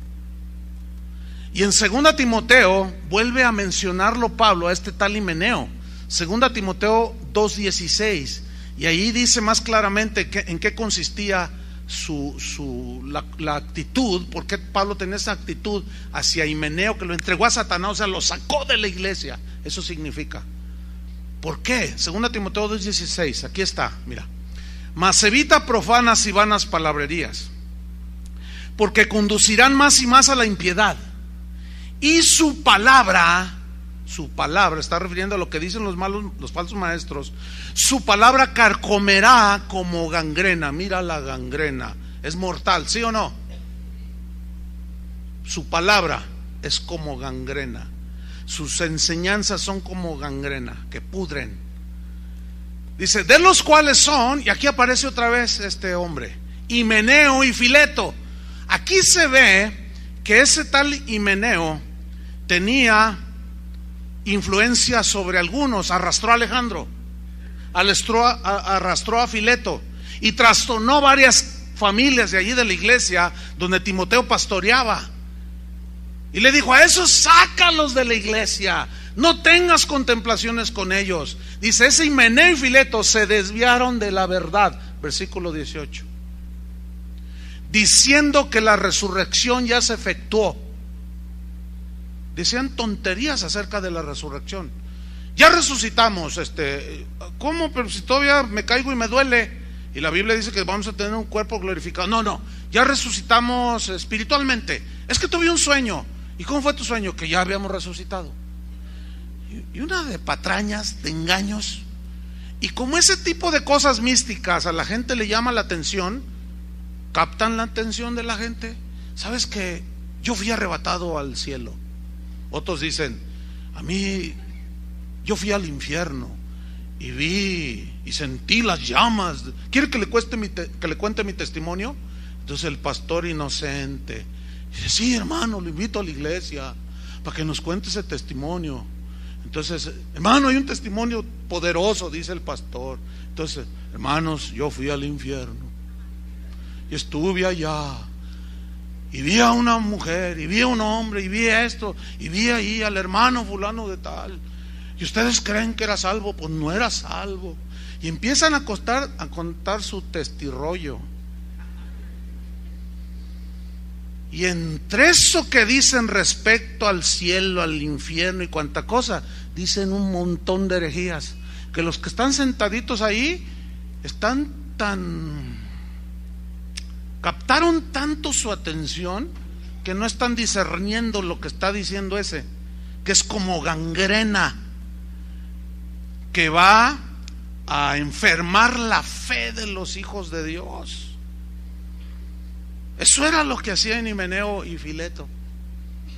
Y en 2 Timoteo vuelve a mencionarlo Pablo a este tal Himeneo, 2 Timoteo 2:16, y ahí dice más claramente en qué consistía la actitud, porque Pablo tenía esa actitud hacia Himeneo, que lo entregó a Satanás, o sea, lo sacó de la iglesia. Eso significa. ¿Por qué? 2 Timoteo 2:16, aquí está, mira: mas evita profanas y vanas palabrerías, porque conducirán más y más a la impiedad, y su palabra, está refiriendo a lo que dicen los falsos maestros, su palabra carcomerá como gangrena. Mira la gangrena, es mortal, ¿sí o no? Su palabra es como gangrena, sus enseñanzas son como gangrena, que pudren. Dice, de los cuales son, y aquí aparece otra vez este hombre, Himeneo y Fileto. Aquí se ve que ese tal Himeneo tenía influencia sobre algunos, arrastró a Alejandro, arrastró a Fileto y trastornó varias familias de allí de la iglesia donde Timoteo pastoreaba. Y le dijo, a esos sácalos de la iglesia, no tengas contemplaciones con ellos. Dice, ese Himeneo y Fileto se desviaron de la verdad, versículo 18, diciendo que la resurrección ya se efectuó. Decían tonterías acerca de la resurrección. Ya resucitamos, ¿cómo? Pero si todavía me caigo y me duele. Y la Biblia dice que vamos a tener un cuerpo glorificado. No, ya resucitamos espiritualmente. Es que tuve un sueño. ¿Y cómo fue tu sueño? Que ya habíamos resucitado. Y una de patrañas, de engaños. Y como ese tipo de cosas místicas a la gente le llama la atención, captan la atención de la gente. ¿Sabes qué? Yo fui arrebatado al cielo. Otros dicen, a mí, yo fui al infierno y vi y sentí las llamas. ¿Quiere que le cuente mi testimonio? Entonces el pastor inocente dice, sí, hermano, lo invito a la iglesia para que nos cuente ese testimonio. Entonces, hermano, hay un testimonio poderoso, dice el pastor. Entonces, hermanos, yo fui al infierno y estuve allá y vi a una mujer y vi a un hombre y vi esto y vi ahí al hermano fulano de tal. Y ustedes creen que era salvo, pues no era salvo. Y empiezan a contar su testirollo. Y entre eso que dicen respecto al cielo, al infierno y cuanta cosa, dicen un montón de herejías, que los que están sentaditos ahí están captaron tanto su atención que no están discerniendo lo que está diciendo ese, que es como gangrena, que va a enfermar la fe de los hijos de Dios. Eso era lo que hacían Himeneo y Fileto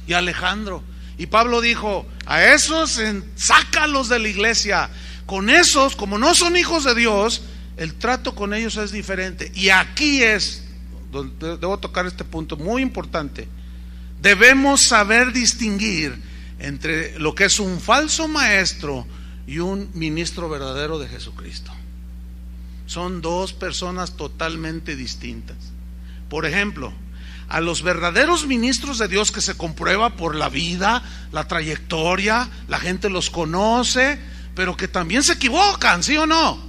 y Alejandro. Y Pablo dijo, a esos sácalos de la iglesia. Con esos, como no son hijos de Dios, el trato con ellos es diferente. Y aquí es donde debo tocar este punto muy importante. Debemos saber distinguir entre lo que es un falso maestro y un ministro verdadero de Jesucristo. Son dos personas totalmente distintas. Por ejemplo, a los verdaderos ministros de Dios, que se comprueba por la vida, la trayectoria, la gente los conoce, pero que también se equivocan, ¿sí o no?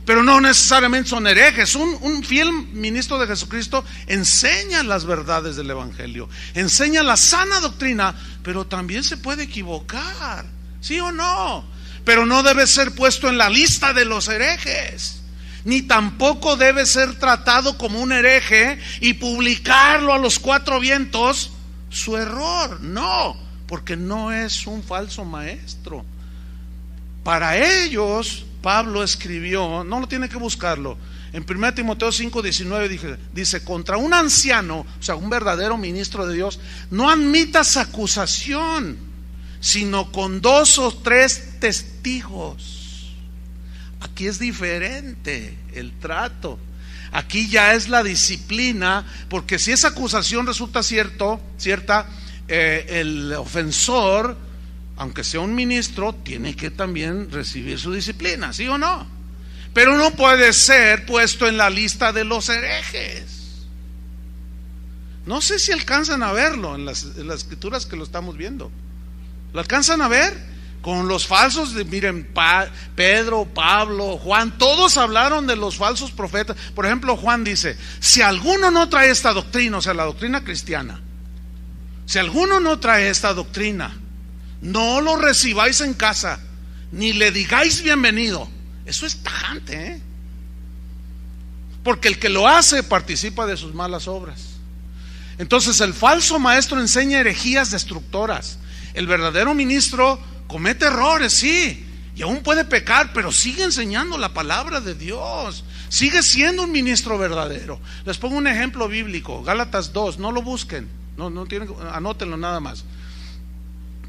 Pero no necesariamente son herejes. Un fiel ministro de Jesucristo enseña las verdades del Evangelio, enseña la sana doctrina, pero también se puede equivocar, ¿sí o no? Pero no debe ser puesto en la lista de los herejes, ni tampoco debe ser tratado como un hereje y publicarlo a los cuatro vientos su error. No, porque no es un falso maestro. Para ellos Pablo escribió, no lo tiene que buscarlo, en 1 Timoteo 5:19 dice, contra un anciano, o sea, un verdadero ministro de Dios, no admitas acusación, sino con 2 o 3 testigos. Aquí es diferente el trato. Aquí ya es la disciplina, porque si esa acusación resulta cierta, el ofensor, aunque sea un ministro, tiene que también recibir su disciplina, ¿sí o no? Pero no puede ser puesto en la lista de los herejes. No sé si alcanzan a verlo en las escrituras que lo estamos viendo. ¿Lo alcanzan a ver? Con los falsos, miren, Pedro, Pablo, Juan, todos hablaron de los falsos profetas. Por ejemplo, Juan dice, si alguno no trae esta doctrina, o sea, la doctrina cristiana, si alguno no trae esta doctrina, no lo recibáis en casa, ni le digáis bienvenido. Eso es tajante, ¿eh? Porque el que lo hace participa de sus malas obras. Entonces el falso maestro enseña herejías destructoras. El verdadero ministro comete errores, sí, y aún puede pecar, pero sigue enseñando la palabra de Dios. Sigue siendo un ministro verdadero. Les pongo un ejemplo bíblico, Gálatas 2, no lo busquen, no tienen, anótenlo nada más.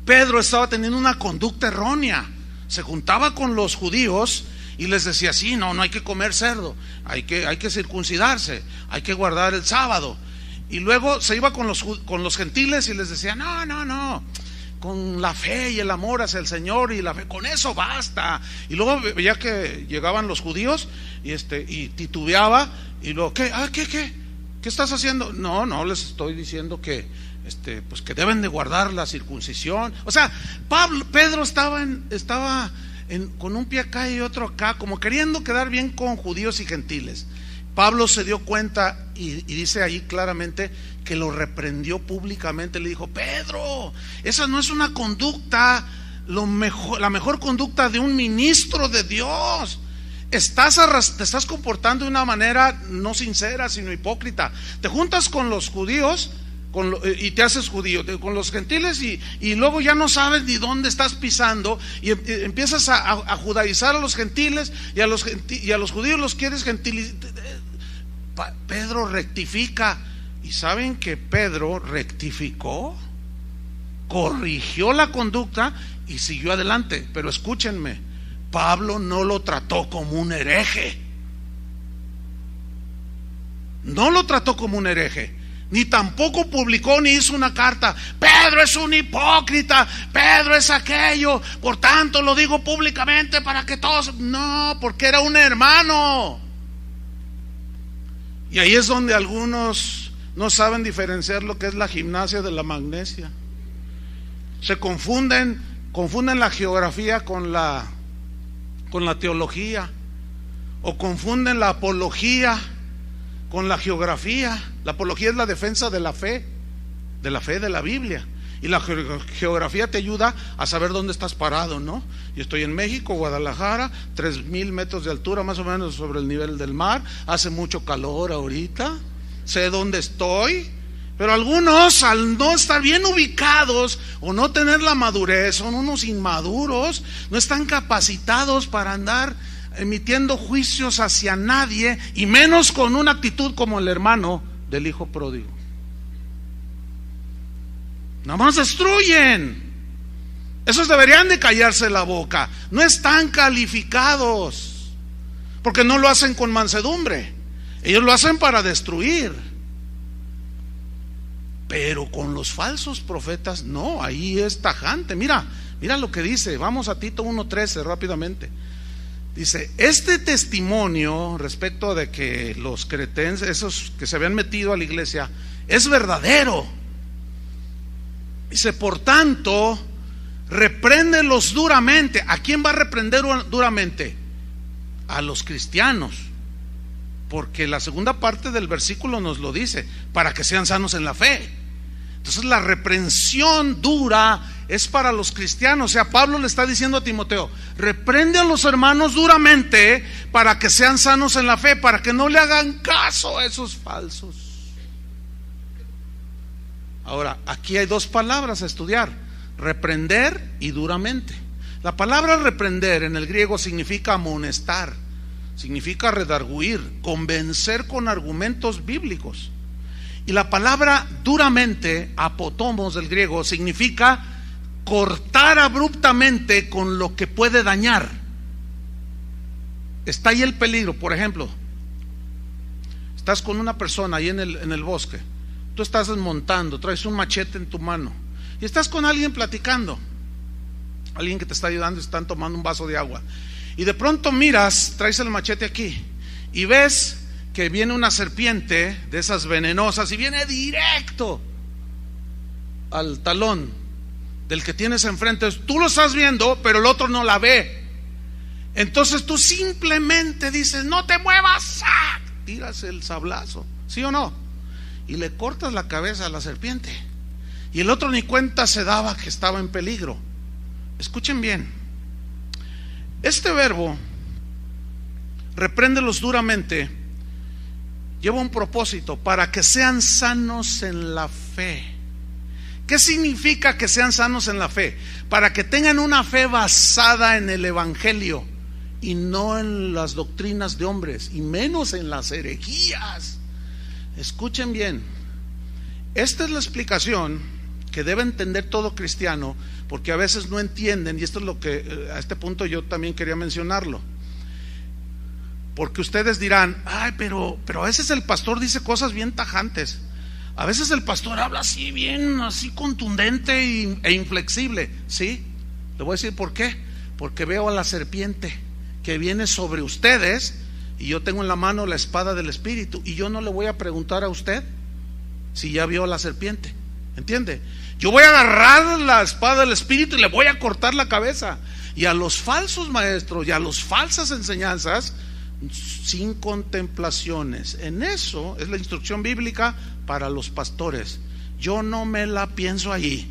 Pedro estaba teniendo una conducta errónea. Se juntaba con los judíos y les decía, sí, no hay que comer cerdo, hay que circuncidarse, hay que guardar el sábado. Y luego se iba con los gentiles y les decía, no, con la fe y el amor hacia el Señor y la fe, con eso basta. Y luego veía que llegaban los judíos y titubeaba, y luego, ¿qué estás haciendo? No, les estoy diciendo que pues que deben de guardar la circuncisión. O sea, Pedro estaba con un pie acá y otro acá, como queriendo quedar bien con judíos y gentiles. Pablo se dio cuenta y dice ahí claramente que lo reprendió públicamente. Le dijo, Pedro, esa no es una conducta, la mejor conducta de un ministro de Dios. Te estás comportando de una manera no sincera, sino hipócrita. Te juntas con los judíos y te haces judío, con los gentiles y luego ya no sabes ni dónde estás pisando, y empiezas a judaizar a los gentiles y a los judíos los quieres gentilizar. Pedro rectifica, y saben que Pedro rectificó, corrigió la conducta y siguió adelante. Pero escúchenme, Pablo no lo trató como un hereje, ni tampoco publicó ni hizo una carta, Pedro es un hipócrita, Pedro es aquello, por tanto lo digo públicamente para que todos. No, porque era un hermano. Y ahí es donde algunos no saben diferenciar lo que es la gimnasia de la magnesia. Se confunden la geografía con la teología, o confunden la apología con la geografía. La apología es la defensa de la fe de la Biblia, y la geografía te ayuda a saber dónde estás parado, ¿no? Yo estoy en México, Guadalajara, 3,000 metros de altura más o menos sobre el nivel del mar. Hace mucho calor ahorita, sé dónde estoy. Pero algunos, al no estar bien ubicados o no tener la madurez, son unos inmaduros, no están capacitados para andar emitiendo juicios hacia nadie, y menos con una actitud como el hermano del hijo pródigo. Nada más destruyen. Esos deberían de callarse la boca. No están calificados, porque no lo hacen con mansedumbre. Ellos lo hacen para destruir. Pero con los falsos profetas no, ahí es tajante. Mira lo que dice. Vamos a Tito 1:13 rápidamente. Dice, este testimonio respecto de que los cretenses, esos que se habían metido a la iglesia, es verdadero. Dice, por tanto, repréndelos duramente. ¿A quién va a reprender duramente? A los cristianos, porque la segunda parte del versículo nos lo dice, para que sean sanos en la fe. Entonces la reprensión dura es para los cristianos. O sea, Pablo le está diciendo a Timoteo, reprende a los hermanos duramente para que sean sanos en la fe, para que no le hagan caso a esos falsos. Ahora, aquí hay dos palabras a estudiar: reprender y duramente. La palabra reprender en el griego significa amonestar, significa redarguir, convencer con argumentos bíblicos. Y la palabra duramente, apotomos del griego, significa cortar abruptamente con lo que puede dañar. Está ahí el peligro. Por ejemplo, estás con una persona ahí en el bosque, tú estás desmontando, traes un machete en tu mano y estás con alguien platicando, alguien que te está ayudando, están tomando un vaso de agua, y de pronto miras, traes el machete aquí y ves que viene una serpiente de esas venenosas y viene directo al talón del que tienes enfrente. Tú lo estás viendo, pero el otro no la ve. Entonces tú simplemente dices, no te muevas, ¡sac! Tiras el sablazo, ¿sí o no? Y le cortas la cabeza a la serpiente, y el otro ni cuenta se daba que estaba en peligro. Escuchen bien, este verbo, repréndelos duramente, lleva un propósito: para que sean sanos en la fe. ¿Qué significa que sean sanos en la fe? Para que tengan una fe basada en el Evangelio y no en las doctrinas de hombres, y menos en las herejías. Escuchen bien, esta es la explicación que debe entender todo cristiano, porque a veces no entienden, y esto es lo que a este punto yo también quería mencionarlo. Porque ustedes dirán: ay, pero a veces el pastor dice cosas bien tajantes. A veces el pastor habla así, bien, así contundente e inflexible. ¿Sí? Le voy a decir por qué. Porque veo a la serpiente que viene sobre ustedes, y yo tengo en la mano la espada del Espíritu, y yo no le voy a preguntar a usted si ya vio a la serpiente. ¿Entiende? Yo voy a agarrar la espada del Espíritu y le voy a cortar la cabeza. Y a los falsos maestros y a las falsas enseñanzas, sin contemplaciones. En eso es la instrucción bíblica para los pastores. Yo no me la pienso allí,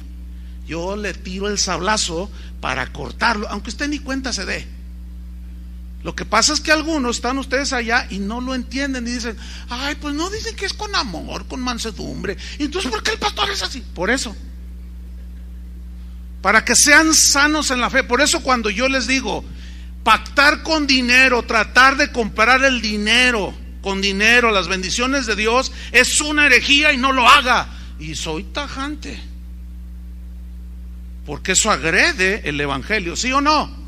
yo le tiro el sablazo para cortarlo, aunque usted ni cuenta se dé. Lo que pasa es que algunos están ustedes allá y no lo entienden y dicen: ay, pues no, dicen que es con amor, con mansedumbre. ¿Y entonces por qué el pastor es así? Por eso, para que sean sanos en la fe. Por eso cuando yo les digo pactar con dinero, tratar de comprar el dinero con dinero, las bendiciones de Dios, es una herejía y no lo haga. Y soy tajante, porque eso agrede el Evangelio, ¿sí o no?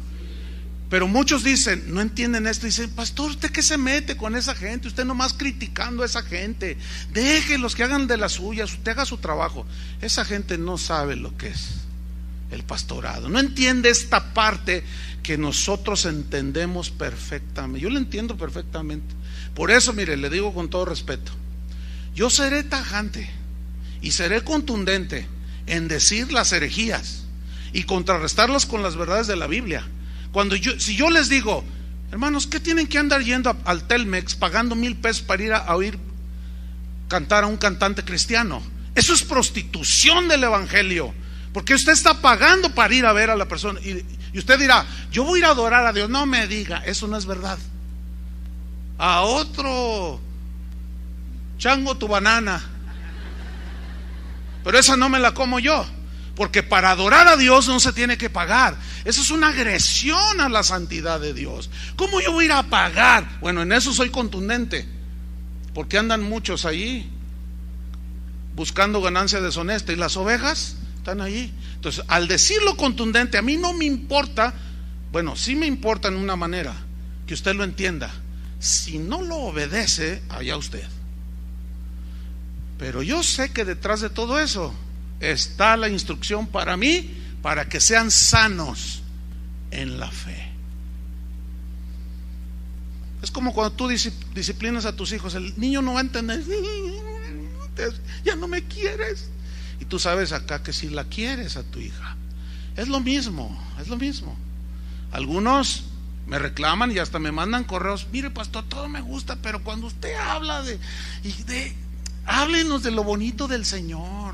Pero muchos dicen, no entienden esto, dicen: pastor, ¿usted qué se mete con esa gente? Usted nomás criticando a esa gente. Déjenlos que hagan de las suyas, usted haga su trabajo. Esa gente no sabe lo que es el pastorado, no entiende esta parte que nosotros entendemos perfectamente. Yo lo entiendo perfectamente. Por eso, mire, le digo con todo respeto, yo seré tajante y seré contundente en decir las herejías y contrarrestarlas con las verdades de la Biblia. Si yo les digo: hermanos, ¿qué tienen que andar yendo al Telmex pagando $1,000 para ir a oír cantar a un cantante cristiano? Eso es prostitución del Evangelio, porque usted está pagando para ir a ver a la persona. Y usted dirá: yo voy a ir a adorar a Dios. No me diga, eso no es verdad. A otro chango tu banana, pero esa no me la como yo, porque para adorar a Dios no se tiene que pagar. Eso es una agresión a la santidad de Dios. ¿Cómo yo voy a ir a pagar? Bueno, en eso soy contundente, porque andan muchos ahí buscando ganancia deshonesta, y las ovejas están allí. Entonces, al decirlo contundente, a mí no me importa. Bueno, sí me importa en una manera, que usted lo entienda. Si no lo obedece, allá usted. Pero yo sé que detrás de todo eso está la instrucción para mí, para que sean sanos en la fe. Es como cuando tú disciplinas a tus hijos. El niño no va a entender: ya no me quieres. Y tú sabes acá que si la quieres a tu hija. Es lo mismo, es lo mismo. Algunos me reclaman y hasta me mandan correos: mire, pastor, todo me gusta, pero cuando usted habla háblenos de lo bonito del Señor.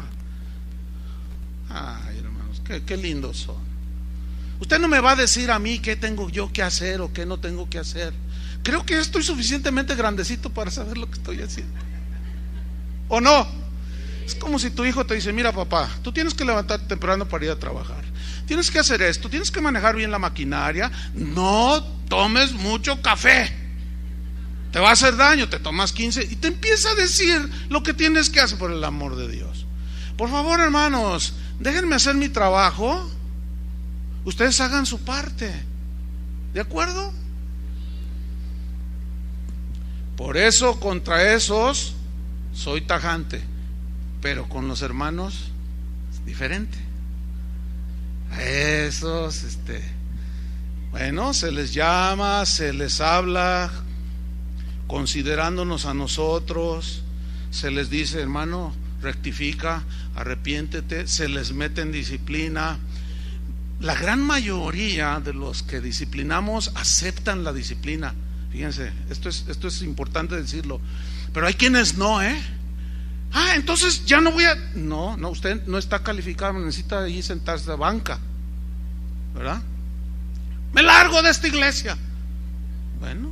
Ay, hermanos, qué lindos son. Usted no me va a decir a mí qué tengo yo que hacer o qué no tengo que hacer. Creo que estoy suficientemente grandecito para saber lo que estoy haciendo, ¿o no? Es como si tu hijo te dice: mira, papá, tú tienes que levantarte temprano para ir a trabajar, tienes que hacer esto, tienes que manejar bien la maquinaria, no tomes mucho café, te va a hacer daño, te tomas 15, y te empieza a decir lo que tienes que hacer. Por el amor de Dios, por favor, hermanos, déjenme hacer mi trabajo, ustedes hagan su parte, ¿de acuerdo? Por eso contra esos soy tajante, pero con los hermanos es diferente. A esos, bueno, se les llama, se les habla considerándonos a nosotros, se les dice: hermano, rectifica, arrepiéntete, se les mete en disciplina. La gran mayoría de los que disciplinamos aceptan la disciplina. Fíjense, esto es importante decirlo, pero hay quienes no, entonces ya no voy a... No, usted no está calificado, necesita ahí sentarse a banca, ¿verdad? Me largo de esta iglesia. Bueno,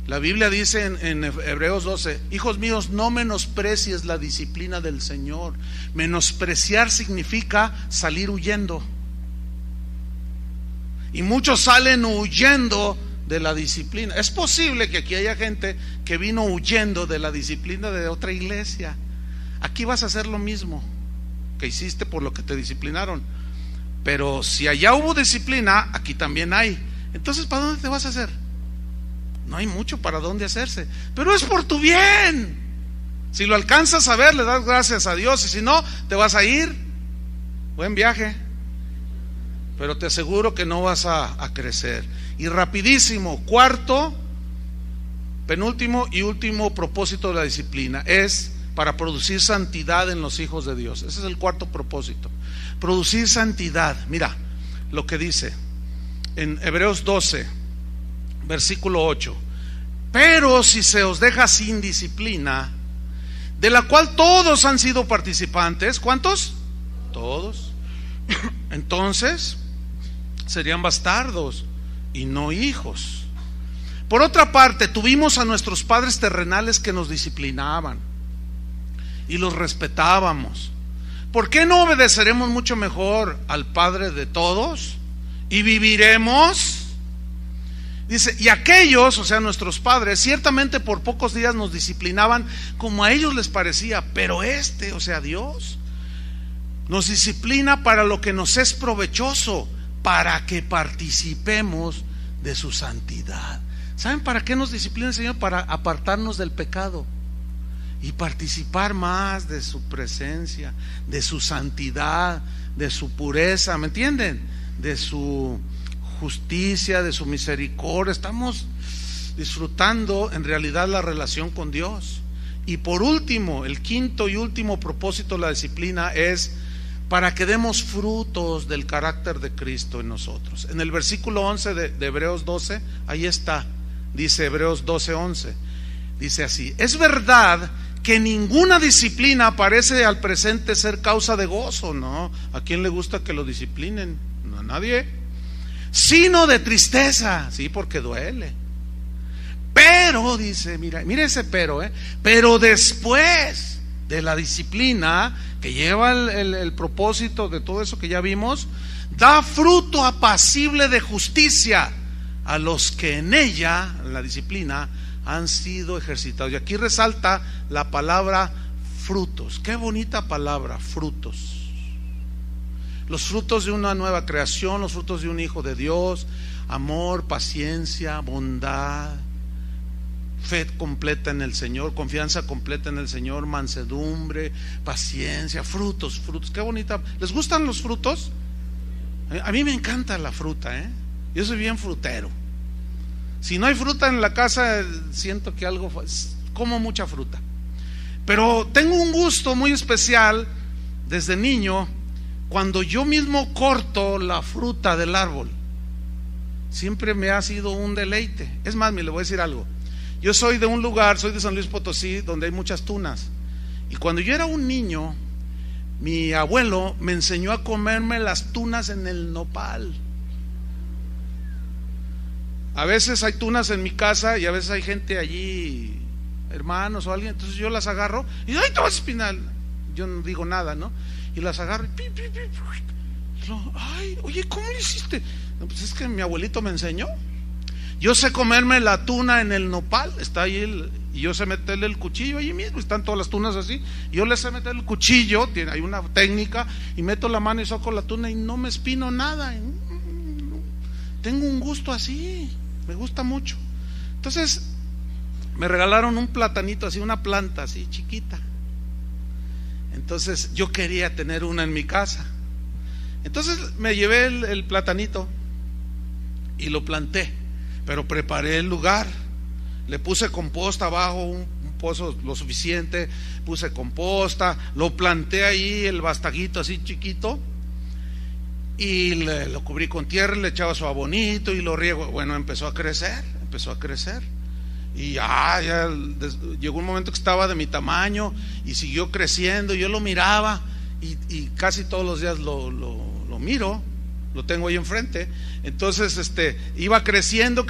La Biblia dice en Hebreos 12: hijos míos, no menosprecies la disciplina del Señor. Menospreciar significa salir huyendo. Y muchos salen huyendo de la disciplina. Es posible que aquí haya gente que vino huyendo de la disciplina de otra iglesia. Aquí vas a hacer lo mismo que hiciste por lo que te disciplinaron. Pero si allá hubo disciplina, aquí también hay. Entonces, ¿para dónde te vas a hacer? No hay mucho para dónde hacerse, pero es por tu bien. Si lo alcanzas a ver, le das gracias a Dios, y si no, te vas a ir. Buen viaje. Pero te aseguro que no vas a crecer. Y rapidísimo, cuarto, penúltimo y último propósito de la disciplina es para producir santidad en los hijos de Dios. Ese es el cuarto propósito. Producir santidad. Mira lo que dice en Hebreos 12, versículo 8: pero si se os deja sin disciplina, de la cual todos han sido participantes. ¿Cuántos? Todos. Entonces serían bastardos y no hijos. Por otra parte, tuvimos a nuestros padres terrenales que nos disciplinaban y los respetábamos. ¿Por qué no obedeceremos mucho mejor al Padre de todos y viviremos? Dice, y aquellos, o sea, nuestros padres, ciertamente por pocos días nos disciplinaban como a ellos les parecía, pero o sea, Dios, nos disciplina para lo que nos es provechoso, para que participemos de su santidad. ¿Saben para qué nos disciplina el Señor? Para apartarnos del pecado y participar más de su presencia, de su santidad, de su pureza, ¿me entienden? De su justicia, de su misericordia. Estamos disfrutando en realidad la relación con Dios. Y por último, el quinto y último propósito de la disciplina es para que demos frutos del carácter de Cristo en nosotros. En el versículo 11 de Hebreos 12, ahí está, dice Hebreos 12:11, dice así: es verdad que ninguna disciplina parece al presente ser causa de gozo, ¿no? ¿A quién le gusta que lo disciplinen? No, a nadie. Sino de tristeza, sí, porque duele. Pero, dice, mira ese pero después de la disciplina que lleva el propósito de todo eso que ya vimos, da fruto apacible de justicia a los que en ella, en la disciplina, han sido ejercitados. Y aquí resalta la palabra frutos. Qué bonita palabra, frutos. Los frutos de una nueva creación, los frutos de un hijo de Dios: amor, paciencia, bondad, fe completa en el Señor, confianza completa en el Señor, mansedumbre, paciencia, frutos. Qué bonita. ¿Les gustan los frutos? A mí me encanta la fruta, Yo soy bien frutero. Si no hay fruta en la casa, siento que como mucha fruta. Pero tengo un gusto muy especial desde niño. Cuando yo mismo corto la fruta del árbol, siempre me ha sido un deleite. Es más, le voy a decir algo. Yo soy de un lugar, soy de San Luis Potosí, donde hay muchas tunas. Y cuando yo era un niño, mi abuelo me enseñó a comerme las tunas en el nopal. A veces hay tunas en mi casa y a veces hay gente allí, hermanos o alguien, entonces yo las agarro y ¡ay, te vas a espinar! Yo no digo nada, ¿no? Y las agarro y ¡ay, oye, ¿cómo lo hiciste? No, pues es que mi abuelito me enseñó. Yo sé comerme la tuna en el nopal, está ahí y yo sé meterle el cuchillo allí mismo, están todas las tunas así. Yo le sé meter el cuchillo, hay una técnica, y meto la mano y saco la tuna y no me espino nada. Tengo un gusto así, me gusta mucho. Entonces me regalaron un platanito así, una planta así chiquita. Entonces yo quería tener una en mi casa. Entonces me llevé el platanito y lo planté, pero preparé el lugar, le puse composta abajo, un pozo lo suficiente, puse composta, lo planté ahí, el bastaguito así chiquito, y lo cubrí con tierra, le echaba su abonito y lo riego. Bueno, empezó a crecer. Y ya llegó un momento que estaba de mi tamaño y siguió creciendo. Yo lo miraba y casi todos los días lo miro, lo tengo ahí enfrente. Entonces iba creciendo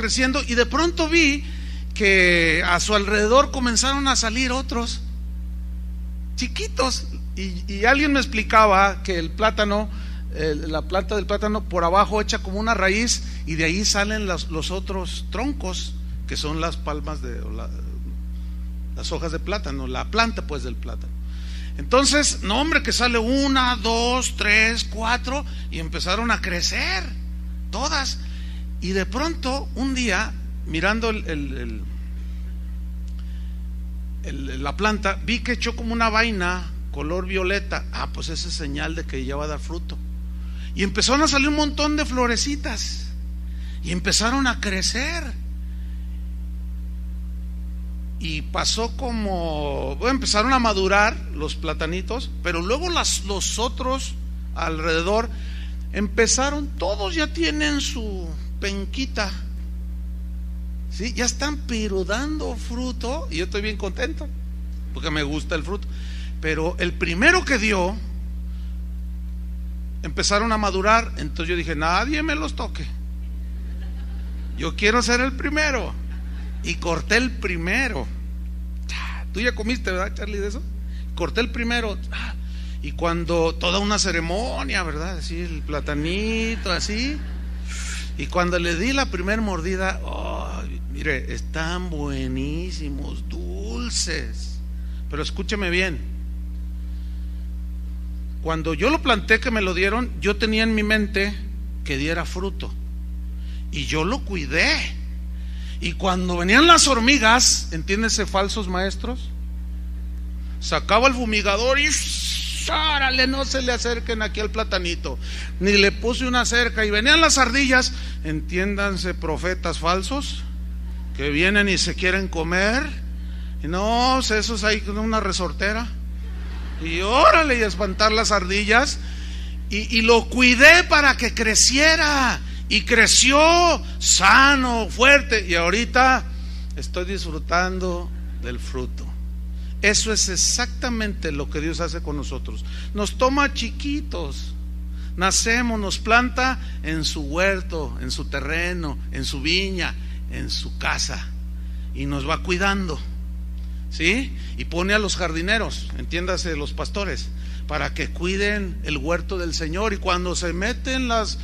y de pronto vi que a su alrededor comenzaron a salir otros chiquitos, y alguien me explicaba que el plátano, la planta del plátano por abajo echa como una raíz, y de ahí salen los otros troncos, que son las palmas las hojas de plátano, la planta pues del plátano. Entonces, no hombre, que sale 1, 2, 3, 4, y empezaron a crecer todas. Y de pronto, un día, mirando la planta, vi que echó como una vaina color violeta. Pues esa es señal de que ya va a dar fruto. Y empezaron a salir un montón de florecitas, y empezaron a crecer. Y pasó empezaron a madurar los platanitos, pero luego los otros alrededor empezaron, todos ya tienen su penquita, ¿sí? Ya están pero dando fruto, y yo estoy bien contento porque me gusta el fruto. Pero el primero que dio, empezaron a madurar. Entonces yo dije, nadie me los toque, yo quiero ser el primero. Y corté el primero. Tú ya comiste, ¿verdad, Charlie, de eso? Corté el primero. Y cuando, toda una ceremonia, ¿verdad? Así el platanito, así. Y cuando le di la primera mordida, mire, están buenísimos, dulces. Pero escúcheme bien. Cuando yo lo planté, que me lo dieron, yo tenía en mi mente que diera fruto, y yo lo cuidé. Y cuando venían las hormigas, entiéndese, falsos maestros, sacaba el fumigador y ¡árale! No se le acerquen aquí al platanito. Ni le puse una cerca. Y venían las ardillas, entiéndanse, profetas falsos, que vienen y se quieren comer. Y no, esos hay con una resortera. Y órale, y espantar las ardillas. Y lo cuidé para que creciera. Y creció sano, fuerte, y ahorita estoy disfrutando del fruto. Eso es exactamente lo que Dios hace con nosotros. Nos toma chiquitos, nacemos, nos planta en su huerto, en su terreno, en su viña, en su casa, y nos va cuidando, ¿sí? Y pone a los jardineros, entiéndase, los pastores, para que cuiden el huerto del Señor. Y cuando se meten las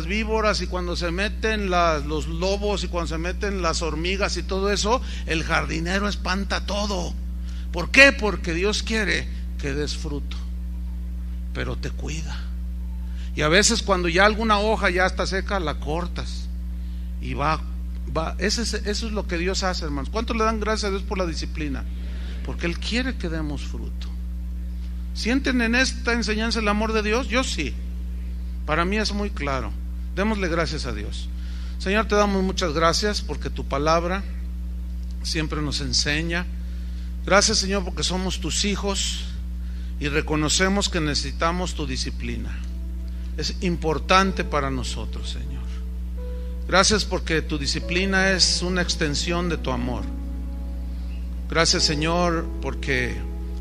víboras, y cuando se meten los lobos, y cuando se meten las hormigas y todo eso, el jardinero espanta todo. ¿Por qué? Porque Dios quiere que des fruto, pero te cuida. Y a veces cuando ya alguna hoja ya está seca, la cortas y va. Eso es lo que Dios hace, hermanos. ¿Cuántos le dan gracias a Dios por la disciplina? Porque Él quiere que demos fruto. ¿Sienten en esta enseñanza el amor de Dios? Yo sí. Para mí es muy claro. Démosle gracias a Dios. Señor, te damos muchas gracias porque tu palabra siempre nos enseña. Gracias, Señor, porque somos tus hijos y reconocemos que necesitamos tu disciplina. Es importante para nosotros, Señor. Gracias porque tu disciplina es una extensión de tu amor. Gracias, Señor, porque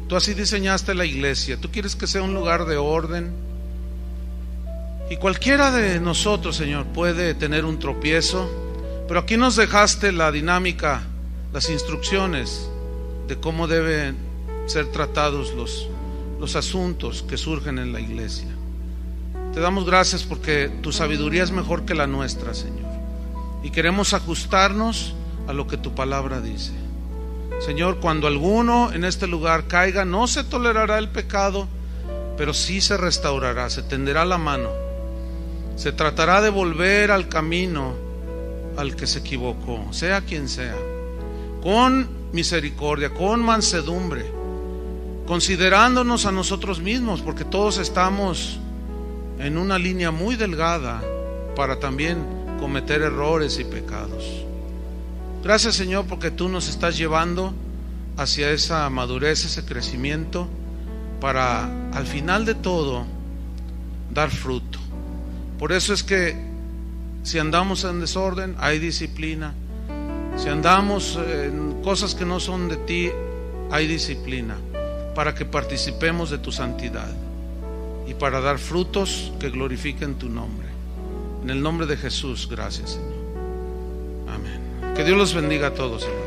tú así diseñaste la iglesia. Tú quieres que sea un lugar de orden. Y cualquiera de nosotros, Señor, puede tener un tropiezo, pero aquí nos dejaste la dinámica, las instrucciones de cómo deben ser tratados los asuntos que surgen en la iglesia. Te damos gracias porque tu sabiduría es mejor que la nuestra, Señor, y queremos ajustarnos a lo que tu palabra dice. Señor, cuando alguno en este lugar caiga, no se tolerará el pecado, pero sí se restaurará, se tenderá la mano, se tratará de volver al camino al que se equivocó, sea quien sea, con misericordia, con mansedumbre, considerándonos a nosotros mismos, porque todos estamos en una línea muy delgada para también cometer errores y pecados. Gracias, Señor, porque tú nos estás llevando hacia esa madurez, ese crecimiento, para al final de todo dar fruto. Por eso es que si andamos en desorden, hay disciplina. Si andamos en cosas que no son de ti, hay disciplina, para que participemos de tu santidad y para dar frutos que glorifiquen tu nombre. En el nombre de Jesús, gracias, Señor. Amén. Que Dios los bendiga a todos, hermanos.